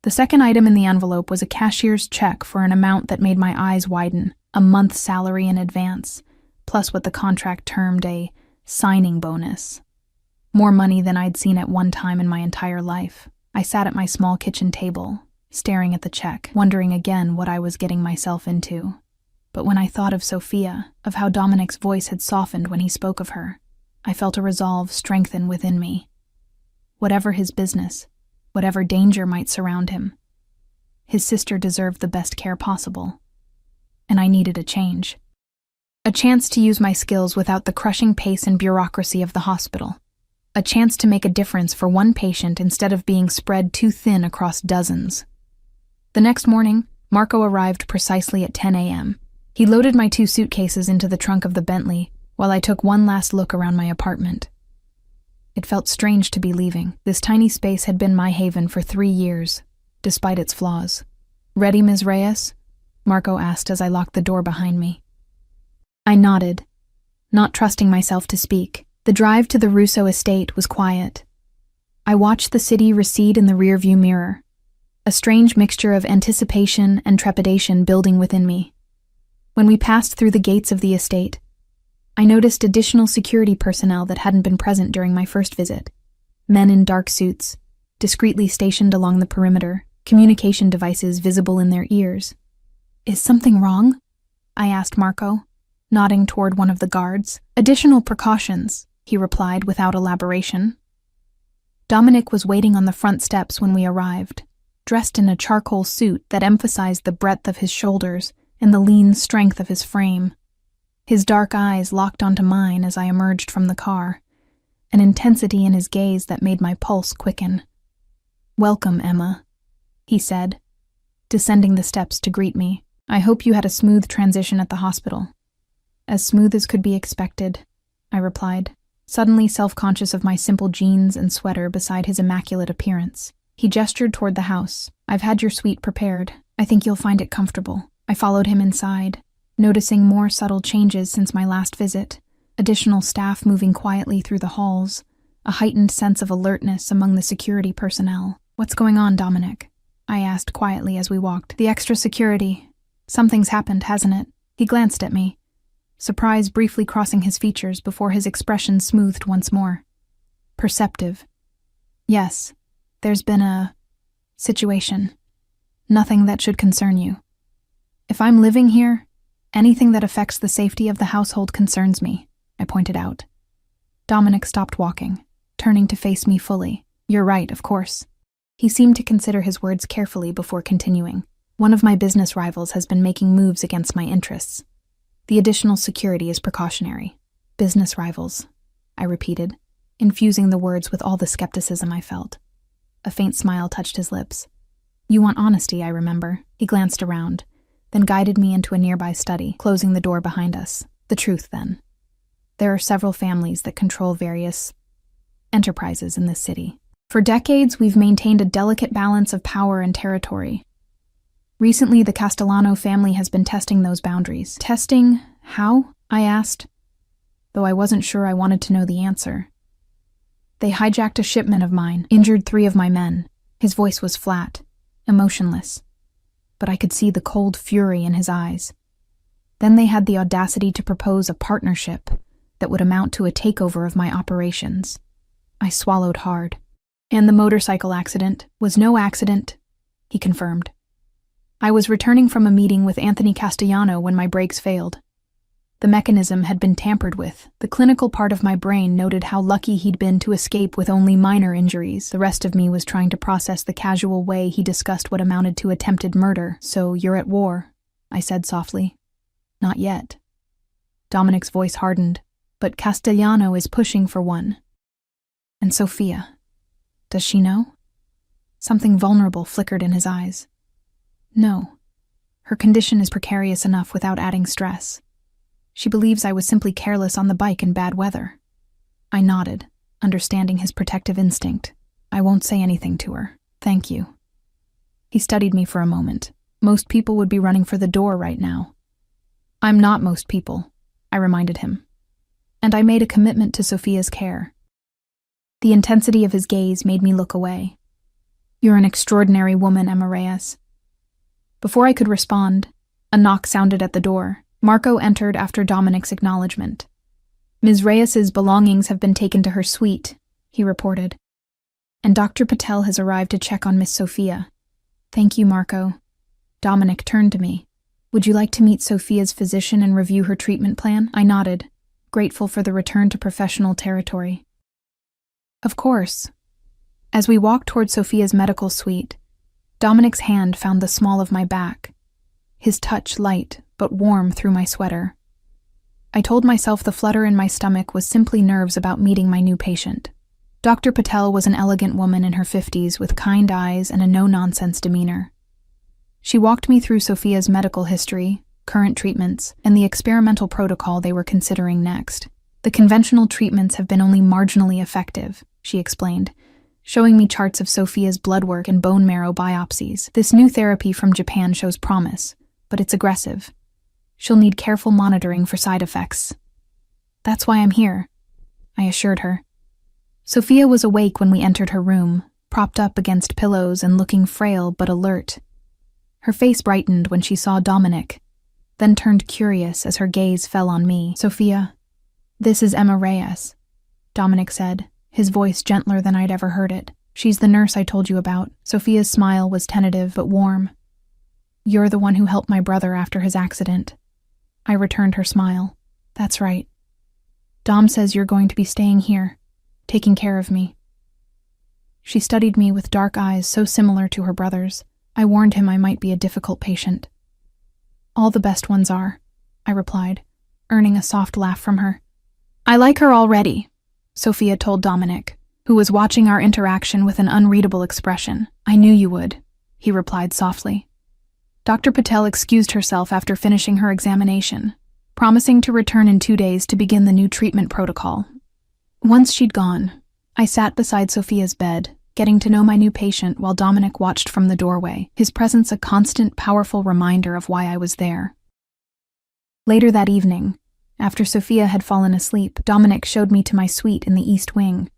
The second item in the envelope was a cashier's check for an amount that made my eyes widen, a month's salary in advance, plus what the contract termed a signing bonus. More money than I'd seen at one time in my entire life. I sat at my small kitchen table, staring at the check, wondering again what I was getting myself into. But when I thought of Sophia, of how Dominic's voice had softened when he spoke of her, I felt a resolve strengthen within me. Whatever his business, whatever danger might surround him, his sister deserved the best care possible. And I needed a change. A chance to use my skills without the crushing pace and bureaucracy of the hospital. A chance to make a difference for one patient instead of being spread too thin across dozens. The next morning, Marco arrived precisely at 10 a.m. He loaded my 2 suitcases into the trunk of the Bentley, while I took one last look around my apartment. It felt strange to be leaving. This tiny space had been my haven for 3 years, despite its flaws. "Ready, Ms. Reyes?" Marco asked as I locked the door behind me. I nodded, not trusting myself to speak. The drive to the Russo estate was quiet. I watched the city recede in the rearview mirror, a strange mixture of anticipation and trepidation building within me. When we passed through the gates of the estate, I noticed additional security personnel that hadn't been present during my first visit. Men in dark suits, discreetly stationed along the perimeter, communication devices visible in their ears. "Is something wrong?" I asked Marco, nodding toward one of the guards. "Additional precautions," he replied without elaboration. Dominic was waiting on the front steps when we arrived, dressed in a charcoal suit that emphasized the breadth of his shoulders and the lean strength of his frame. His dark eyes locked onto mine as I emerged from the car, an intensity in his gaze that made my pulse quicken. "Welcome, Emma," he said, descending the steps to greet me. "I hope you had a smooth transition at the hospital." "As smooth as could be expected," I replied, suddenly self-conscious of my simple jeans and sweater beside his immaculate appearance. He gestured toward the house. "I've had your suite prepared. I think you'll find it comfortable." I followed him inside, noticing more subtle changes since my last visit. Additional staff moving quietly through the halls, a heightened sense of alertness among the security personnel. "What's going on, Dominic?" I asked quietly as we walked. "The extra security. Something's happened, hasn't it?" He glanced at me, surprise briefly crossing his features before his expression smoothed once more. "Perceptive. Yes, there's been a situation. Nothing that should concern you. If I'm living here, anything that affects the safety of the household concerns me," I pointed out. Dominic stopped walking, turning to face me fully. "You're right, of course." He seemed to consider his words carefully before continuing. "One of my business rivals has been making moves against my interests. The additional security is precautionary." "Business rivals," I repeated, infusing the words with all the skepticism I felt. A faint smile touched his lips. "You want honesty, I remember." He glanced around, then guided me into a nearby study, closing the door behind us. "The truth, then. There are several families that control various enterprises in this city. For decades, we've maintained a delicate balance of power and territory. Recently, the Castellano family has been testing those boundaries." "Testing? How?" I asked, though I wasn't sure I wanted to know the answer. "They hijacked a shipment of mine, injured 3 of my men." His voice was flat, emotionless, but I could see the cold fury in his eyes. "Then they had the audacity to propose a partnership that would amount to a takeover of my operations." I swallowed hard. "And the motorcycle accident was no accident," he confirmed. "I was returning from a meeting with Anthony Castellano when my brakes failed. The mechanism had been tampered with. The clinical part of my brain noted how lucky he'd been to escape with only minor injuries. The rest of me was trying to process the casual way he discussed what amounted to attempted murder. "So you're at war," I said softly. "Not yet." Dominic's voice hardened. "But Castellano is pushing for one." "And Sophia, does she know?" Something vulnerable flickered in his eyes. "No. Her condition is precarious enough without adding stress. She believes I was simply careless on the bike in bad weather." I nodded, understanding his protective instinct. "I won't say anything to her. Thank you." He studied me for a moment. "Most people would be running for the door right now." "I'm not most people," I reminded him. "And I made a commitment to Sophia's care." The intensity of his gaze made me look away. "You're an extraordinary woman, Emma Reyes." Before I could respond, a knock sounded at the door. Marco entered after Dominic's acknowledgement. "Ms. Reyes's belongings have been taken to her suite," he reported. "And Dr. Patel has arrived to check on Miss Sophia." "Thank you, Marco." Dominic turned to me. "Would you like to meet Sophia's physician and review her treatment plan?" I nodded, grateful for the return to professional territory. "Of course." As we walked toward Sophia's medical suite, Dominic's hand found the small of my back, his touch light but warm through my sweater. I told myself the flutter in my stomach was simply nerves about meeting my new patient. Dr. Patel was an elegant woman in her 50s with kind eyes and a no-nonsense demeanor. She walked me through Sophia's medical history, current treatments, and the experimental protocol they were considering next. "The conventional treatments have been only marginally effective," she explained, showing me charts of Sophia's blood work and bone marrow biopsies. "This new therapy from Japan shows promise, but it's aggressive. She'll need careful monitoring for side effects." That's why I'm here, I assured her. Sophia was awake when we entered her room, propped up against pillows and looking frail but alert. Her face brightened when she saw Dominic, then turned curious as her gaze fell on me. Sophia, this is Emma Reyes, Dominic said, his voice gentler than I'd ever heard it. She's the nurse I told you about. Sophia's smile was tentative but warm. You're the one who helped my brother after his accident. I returned her smile. That's right. Dom says you're going to be staying here, taking care of me. She studied me with dark eyes so similar to her brother's. I warned him I might be a difficult patient. All the best ones are, I replied, earning a soft laugh from her. I like her already, Sophia told Dominic, who was watching our interaction with an unreadable expression. I knew you would, he replied softly. Dr. Patel excused herself after finishing her examination, promising to return in 2 days to begin the new treatment protocol. Once she'd gone, I sat beside Sophia's bed, getting to know my new patient while Dominic watched from the doorway, his presence a constant, powerful reminder of why I was there. Later that evening, after Sophia had fallen asleep, Dominic showed me to my suite in the East Wing.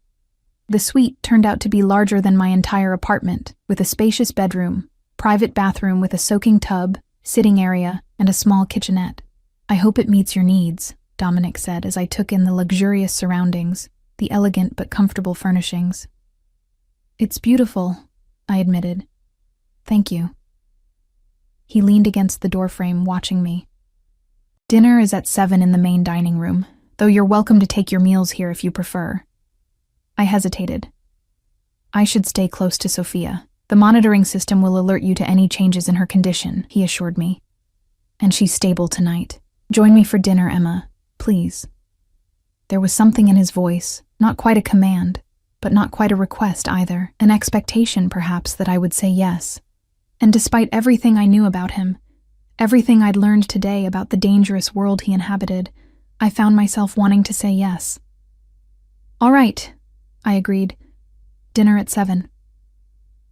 The suite turned out to be larger than my entire apartment, with a spacious bedroom, private bathroom with a soaking tub, sitting area, and a small kitchenette. I hope it meets your needs, Dominic said as I took in the luxurious surroundings, the elegant but comfortable furnishings. It's beautiful, I admitted. Thank you. He leaned against the doorframe, watching me. Dinner is at 7 in the main dining room, though you're welcome to take your meals here if you prefer. I hesitated. I should stay close to Sophia. The monitoring system will alert you to any changes in her condition, he assured me. And she's stable tonight. Join me for dinner, Emma, please. There was something in his voice, not quite a command, but not quite a request either, an expectation perhaps that I would say yes. And despite everything I knew about him, everything I'd learned today about the dangerous world he inhabited, I found myself wanting to say yes. All right, I agreed. Dinner at 7.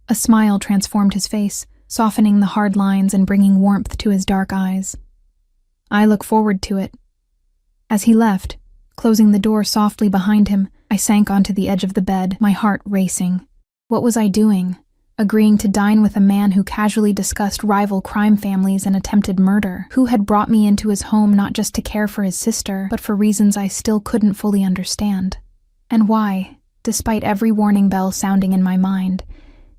A smile transformed his face, softening the hard lines and bringing warmth to his dark eyes. I look forward to it. As he left, closing the door softly behind him, I sank onto the edge of the bed, my heart racing. What was I doing? Agreeing to dine with a man who casually discussed rival crime families and attempted murder, who had brought me into his home not just to care for his sister, but for reasons I still couldn't fully understand. And why, despite every warning bell sounding in my mind,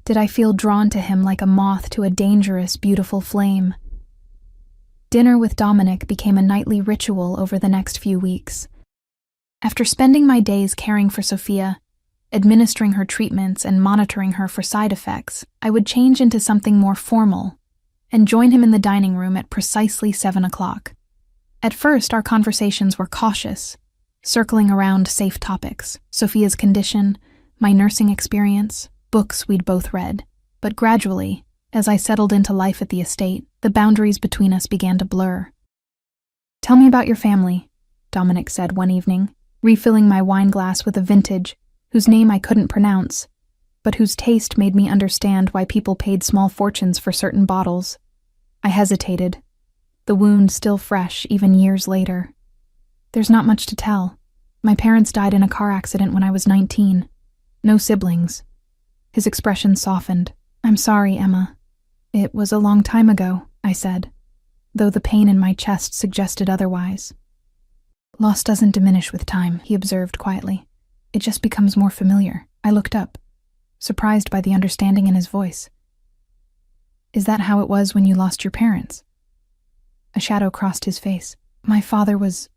did I feel drawn to him like a moth to a dangerous, beautiful flame? Dinner with Dominic became a nightly ritual over the next few weeks. After spending my days caring for Sophia, administering her treatments and monitoring her for side effects, I would change into something more formal and join him in the dining room at precisely 7 o'clock. At first, our conversations were cautious, circling around safe topics, Sophia's condition, my nursing experience, books we'd both read. But gradually, as I settled into life at the estate, the boundaries between us began to blur. Tell me about your family, Dominic said one evening, refilling my wine glass with a vintage whose name I couldn't pronounce, but whose taste made me understand why people paid small fortunes for certain bottles. I hesitated, the wound still fresh even years later. There's not much to tell. My parents died in a car accident when I was 19. No siblings. His expression softened. I'm sorry, Emma. It was a long time ago, I said, though the pain in my chest suggested otherwise. Loss doesn't diminish with time, he observed quietly. It just becomes more familiar. I looked up, surprised by the understanding in his voice. Is that how it was when you lost your parents? A shadow crossed his face. My father was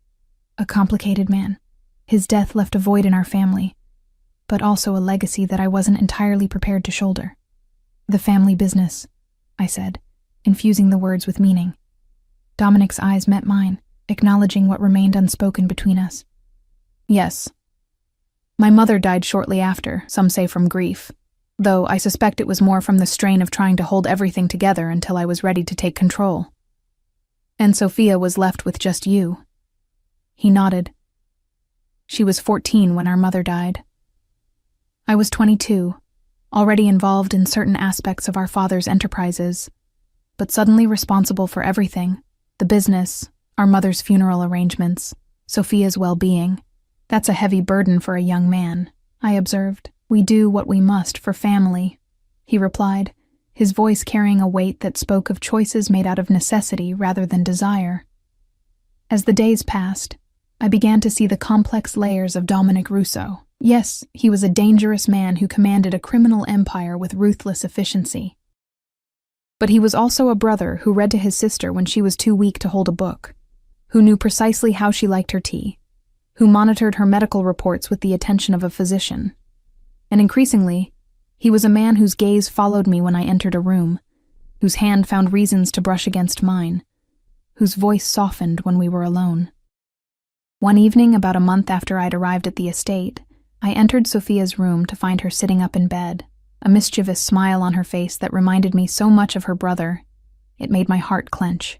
a complicated man. His death left a void in our family, but also a legacy that I wasn't entirely prepared to shoulder. The family business, I said, infusing the words with meaning. Dominic's eyes met mine, acknowledging what remained unspoken between us. Yes. My mother died shortly after, some say from grief, though I suspect it was more from the strain of trying to hold everything together until I was ready to take control. And Sophia was left with just you. He nodded. She was 14 when our mother died. I was 22, already involved in certain aspects of our father's enterprises, but suddenly responsible for everything, the business, our mother's funeral arrangements, Sophia's well-being. That's a heavy burden for a young man, I observed. We do what we must for family, he replied, his voice carrying a weight that spoke of choices made out of necessity rather than desire. As the days passed, I began to see the complex layers of Dominic Rousseau. Yes, he was a dangerous man who commanded a criminal empire with ruthless efficiency. But he was also a brother who read to his sister when she was too weak to hold a book, who knew precisely how she liked her tea, who monitored her medical reports with the attention of a physician. And increasingly, he was a man whose gaze followed me when I entered a room, whose hand found reasons to brush against mine, whose voice softened when we were alone. One evening, about a month after I'd arrived at the estate, I entered Sophia's room to find her sitting up in bed, a mischievous smile on her face that reminded me so much of her brother. It made my heart clench.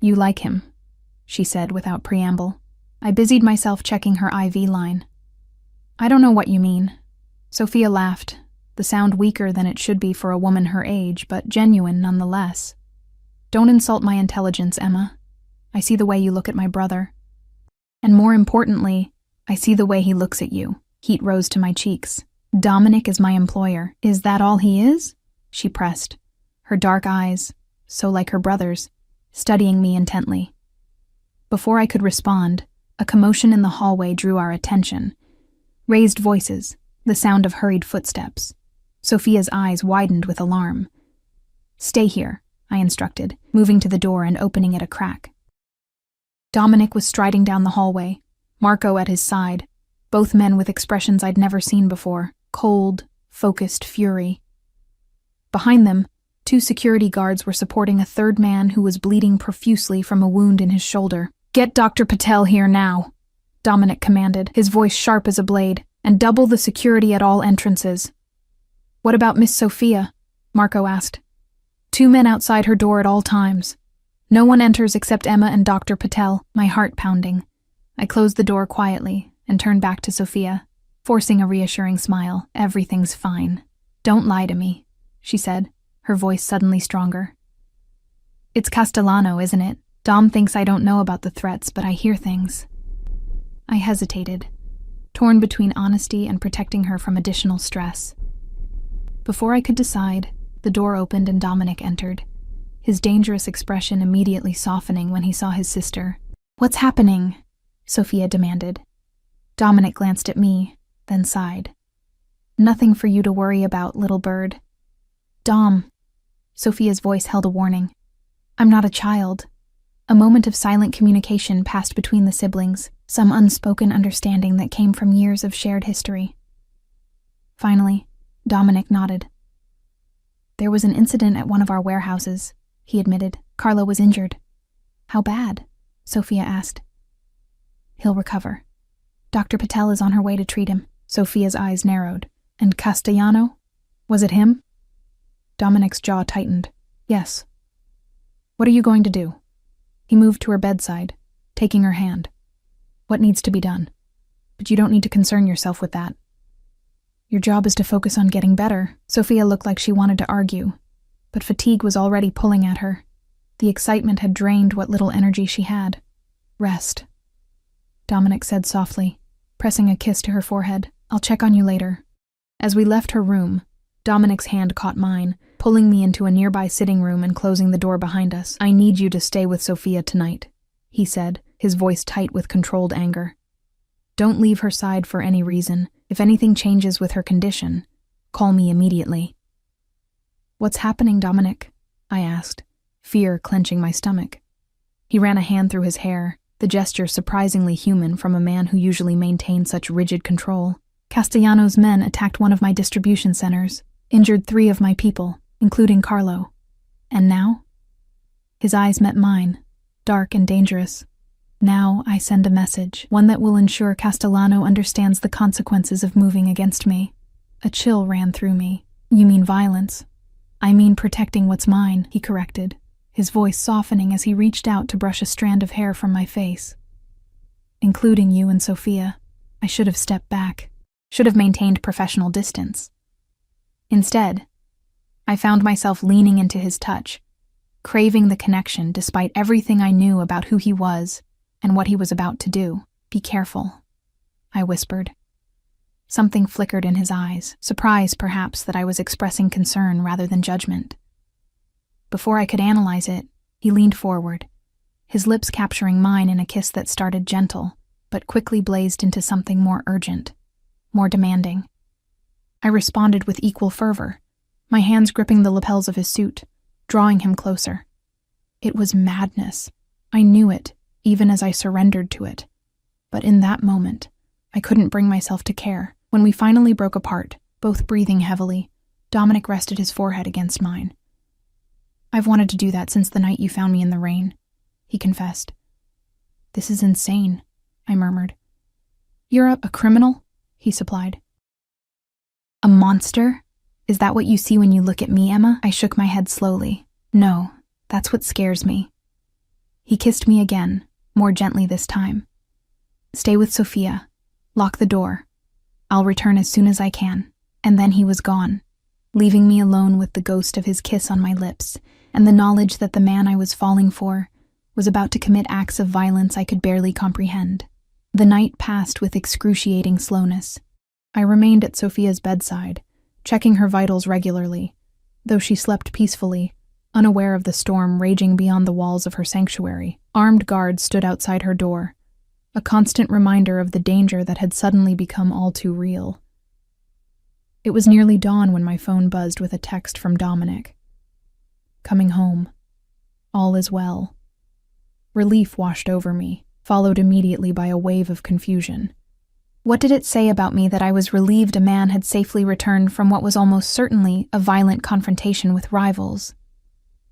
"You like him," she said without preamble. I busied myself checking her IV line. "I don't know what you mean." Sophia laughed, the sound weaker than it should be for a woman her age, but genuine nonetheless. "Don't insult my intelligence, Emma. I see the way you look at my brother. And more importantly, I see the way he looks at you." Heat rose to my cheeks. "Dominic is my employer. Is that all he is?" she pressed, her dark eyes, so like her brother's, studying me intently. Before I could respond, a commotion in the hallway drew our attention. Raised voices, the sound of hurried footsteps. Sophia's eyes widened with alarm. "Stay here," I instructed, moving to the door and opening it a crack. Dominic was striding down the hallway, Marco at his side, both men with expressions I'd never seen before, cold, focused fury. Behind them, 2 security guards were supporting a third man who was bleeding profusely from a wound in his shoulder. "Get Dr. Patel here now," Dominic commanded, his voice sharp as a blade, "and double the security at all entrances." "What about Miss Sophia?" Marco asked. "2 men outside her door at all times. No one enters except Emma and Dr. Patel," my heart pounding. I closed the door quietly and turned back to Sophia, forcing a reassuring smile. "Everything's fine. Don't lie to me," she said, her voice suddenly stronger. "It's Castellano, isn't it? Dom thinks I don't know about the threats, but I hear things." I hesitated, torn between honesty and protecting her from additional stress. Before I could decide, the door opened and Dominic entered, his dangerous expression immediately softening when he saw his sister. "What's happening?" Sophia demanded. Dominic glanced at me, then sighed. "Nothing for you to worry about, little bird." "Dom," Sophia's voice held a warning. "I'm not a child." A moment of silent communication passed between the siblings, some unspoken understanding that came from years of shared history. Finally, Dominic nodded. "There was an incident at one of our warehouses," he admitted. "Carlo was injured." "How bad?" Sophia asked. "He'll recover. Dr. Patel is on her way to treat him." Sophia's eyes narrowed. "And Castellano? Was it him?" Dominic's jaw tightened. "Yes." "What are you going to do?" He moved to her bedside, taking her hand. "What needs to be done? But you don't need to concern yourself with that. Your job is to focus on getting better." Sophia looked like she wanted to argue, but fatigue was already pulling at her. The excitement had drained what little energy she had. "Rest," Dominic said softly, pressing a kiss to her forehead. "I'll check on you later." As we left her room, Dominic's hand caught mine, pulling me into a nearby sitting room and closing the door behind us. "I need you to stay with Sophia tonight," he said, his voice tight with controlled anger. "Don't leave her side for any reason. If anything changes with her condition, call me immediately." "What's happening, Dominic?" I asked, fear clenching my stomach. He ran a hand through his hair, the gesture surprisingly human from a man who usually maintained such rigid control. "Castellano's men attacked one of my distribution centers, injured 3 of my people, including Carlo. And now?" His eyes met mine, dark and dangerous. "Now I send a message, one that will ensure Castellano understands the consequences of moving against me." A chill ran through me. "You mean violence?" "I mean protecting what's mine," he corrected, his voice softening as he reached out to brush a strand of hair from my face. "Including you and Sophia. I should have stepped back, should have maintained professional distance. Instead, I found myself leaning into his touch, craving the connection despite everything I knew about who he was and what he was about to do. "Be careful," I whispered. Something flickered in his eyes, surprise perhaps that I was expressing concern rather than judgment. Before I could analyze it, he leaned forward, his lips capturing mine in a kiss that started gentle, but quickly blazed into something more urgent, more demanding. I responded with equal fervor, my hands gripping the lapels of his suit, drawing him closer. It was madness. I knew it, even as I surrendered to it. But in that moment, I couldn't bring myself to care. When we finally broke apart, both breathing heavily, Dominic rested his forehead against mine. "I've wanted to do that since the night you found me in the rain," he confessed. "This is insane," I murmured. "You're a criminal?" he supplied. "A monster? Is that what you see when you look at me, Emma?" I shook my head slowly. "No, that's what scares me." He kissed me again, more gently this time. "Stay with Sophia. Lock the door. I'll return as soon as I can." And then he was gone, leaving me alone with the ghost of his kiss on my lips and the knowledge that the man I was falling for was about to commit acts of violence I could barely comprehend. The night passed with excruciating slowness. I remained at Sophia's bedside, checking her vitals regularly, though she slept peacefully, unaware of the storm raging beyond the walls of her sanctuary. Armed guards stood outside her door, a constant reminder of the danger that had suddenly become all too real. It was nearly dawn when my phone buzzed with a text from Dominic. "Coming home. All is well." Relief washed over me, followed immediately by a wave of confusion. What did it say about me that I was relieved a man had safely returned from what was almost certainly a violent confrontation with rivals?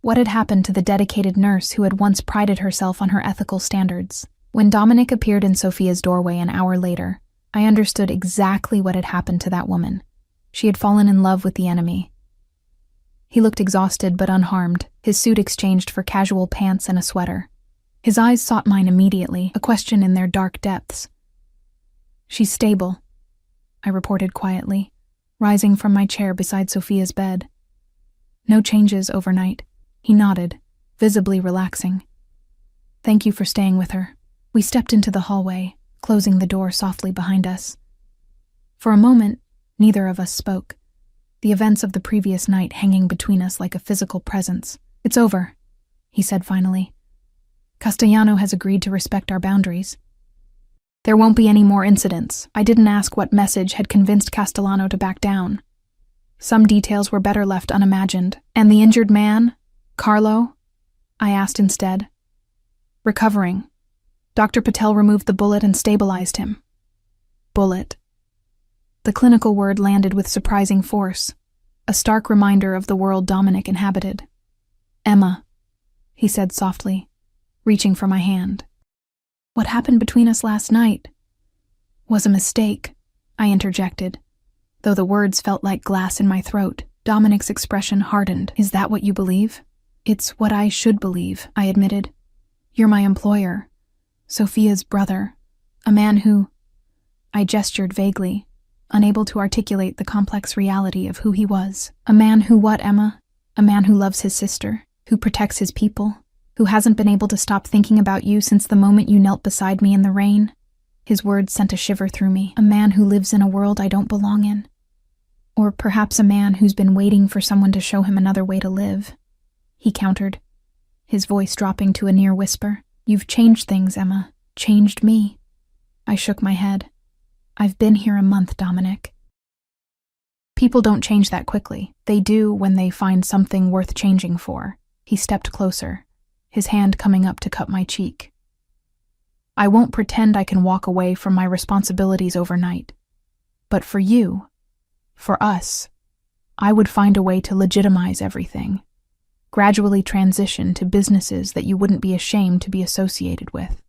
What had happened to the dedicated nurse who had once prided herself on her ethical standards? When Dominic appeared in Sophia's doorway an hour later, I understood exactly what had happened to that woman. She had fallen in love with the enemy. He looked exhausted but unharmed, his suit exchanged for casual pants and a sweater. His eyes sought mine immediately, a question in their dark depths. "She's stable," I reported quietly, rising from my chair beside Sophia's bed. "No changes overnight." He nodded, visibly relaxing. "Thank you for staying with her." We stepped into the hallway, closing the door softly behind us. For a moment, neither of us spoke, the events of the previous night hanging between us like a physical presence. "It's over," he said finally. "Castellano has agreed to respect our boundaries. There won't be any more incidents." I didn't ask what message had convinced Castellano to back down. Some details were better left unimagined. "And the injured man? Carlo?" I asked instead. "Recovering. Dr. Patel removed the bullet and stabilized him." Bullet. The clinical word landed with surprising force, a stark reminder of the world Dominic inhabited. "Emma," he said softly, reaching for my hand. "What happened between us last night was a mistake," I interjected, though the words felt like glass in my throat. Dominic's expression hardened. "Is that what you believe?" "It's what I should believe," I admitted. "You're my employer, Sophia's brother, a man who—" I gestured vaguely, unable to articulate the complex reality of who he was. "A man who what, Emma? A man who loves his sister, who protects his people, who hasn't been able to stop thinking about you since the moment you knelt beside me in the rain." His words sent a shiver through me. "A man who lives in a world I don't belong in. Or perhaps a man who's been waiting for someone to show him another way to live," he countered, his voice dropping to a near whisper. "You've changed things, Emma. Changed me." I shook my head. "I've been here a month, Dominic." "People don't change that quickly. They do when they find something worth changing for." He stepped closer, his hand coming up to cup my cheek. "I won't pretend I can walk away from my responsibilities overnight. But for you, for us, I would find a way to legitimize everything. Gradually transition to businesses that you wouldn't be ashamed to be associated with."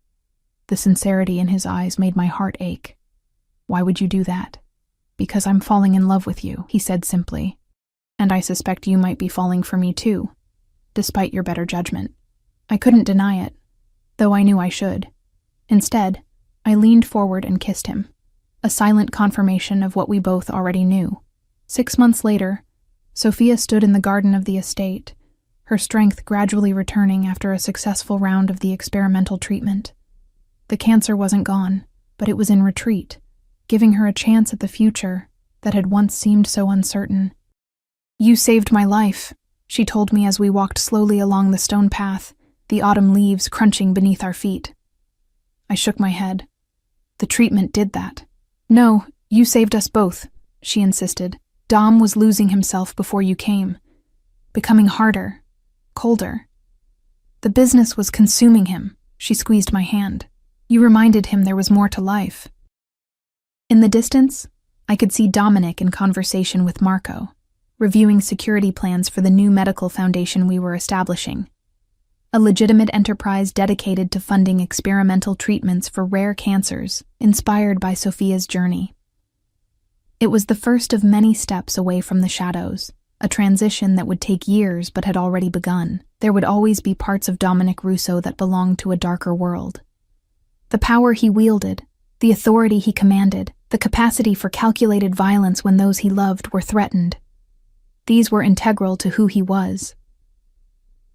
The sincerity in his eyes made my heart ache. "Why would you do that?" "Because I'm falling in love with you," he said simply. "And I suspect you might be falling for me too, despite your better judgment." I couldn't deny it, though I knew I should. Instead, I leaned forward and kissed him, a silent confirmation of what we both already knew. 6 months later, Sophia stood in the garden of the estate, her strength gradually returning after a successful round of the experimental treatment. The cancer wasn't gone, but it was in retreat, giving her a chance at the future that had once seemed so uncertain. "You saved my life," she told me as we walked slowly along the stone path, the autumn leaves crunching beneath our feet. I shook my head. "The treatment did that." "No, you saved us both," she insisted. "Dom was losing himself before you came, becoming harder, colder. The business was consuming him." She squeezed my hand. "You reminded him there was more to life." In the distance, I could see Dominic in conversation with Marco, reviewing security plans for the new medical foundation we were establishing, a legitimate enterprise dedicated to funding experimental treatments for rare cancers, inspired by Sophia's journey. It was the first of many steps away from the shadows, a transition that would take years but had already begun. There would always be parts of Dominic Russo that belonged to a darker world. The power he wielded, the authority he commanded, the capacity for calculated violence when those he loved were threatened. These were integral to who he was.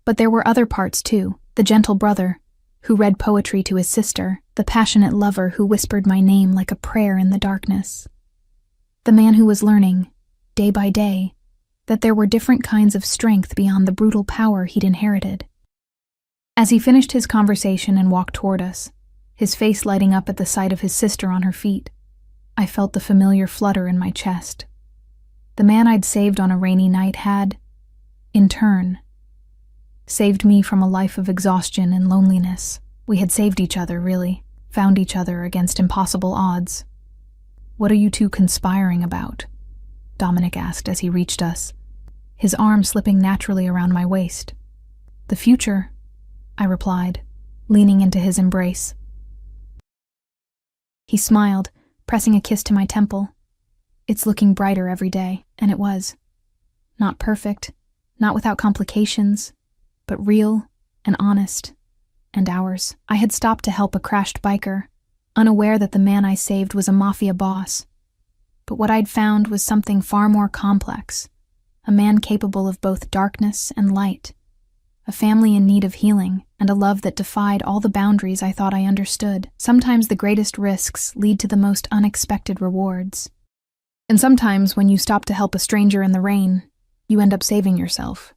But there were other parts too, the gentle brother, who read poetry to his sister, the passionate lover who whispered my name like a prayer in the darkness. The man who was learning, day by day, that there were different kinds of strength beyond the brutal power he'd inherited. As he finished his conversation and walked toward us, his face lighting up at the sight of his sister on her feet, I felt the familiar flutter in my chest. The man I'd saved on a rainy night had, in turn, saved me from a life of exhaustion and loneliness. We had saved each other, really, found each other against impossible odds. "What are you two conspiring about?" Dominic asked as he reached us, his arm slipping naturally around my waist. "The future," I replied, leaning into his embrace. He smiled, pressing a kiss to my temple. "It's looking brighter every day," and it was. Not perfect, not without complications, but real and honest, and ours. I had stopped to help a crashed biker, unaware that the man I saved was a Mafia boss. But what I'd found was something far more complex, a man capable of both darkness and light, a family in need of healing, and a love that defied all the boundaries I thought I understood. Sometimes the greatest risks lead to the most unexpected rewards. And sometimes when you stop to help a stranger in the rain, you end up saving yourself.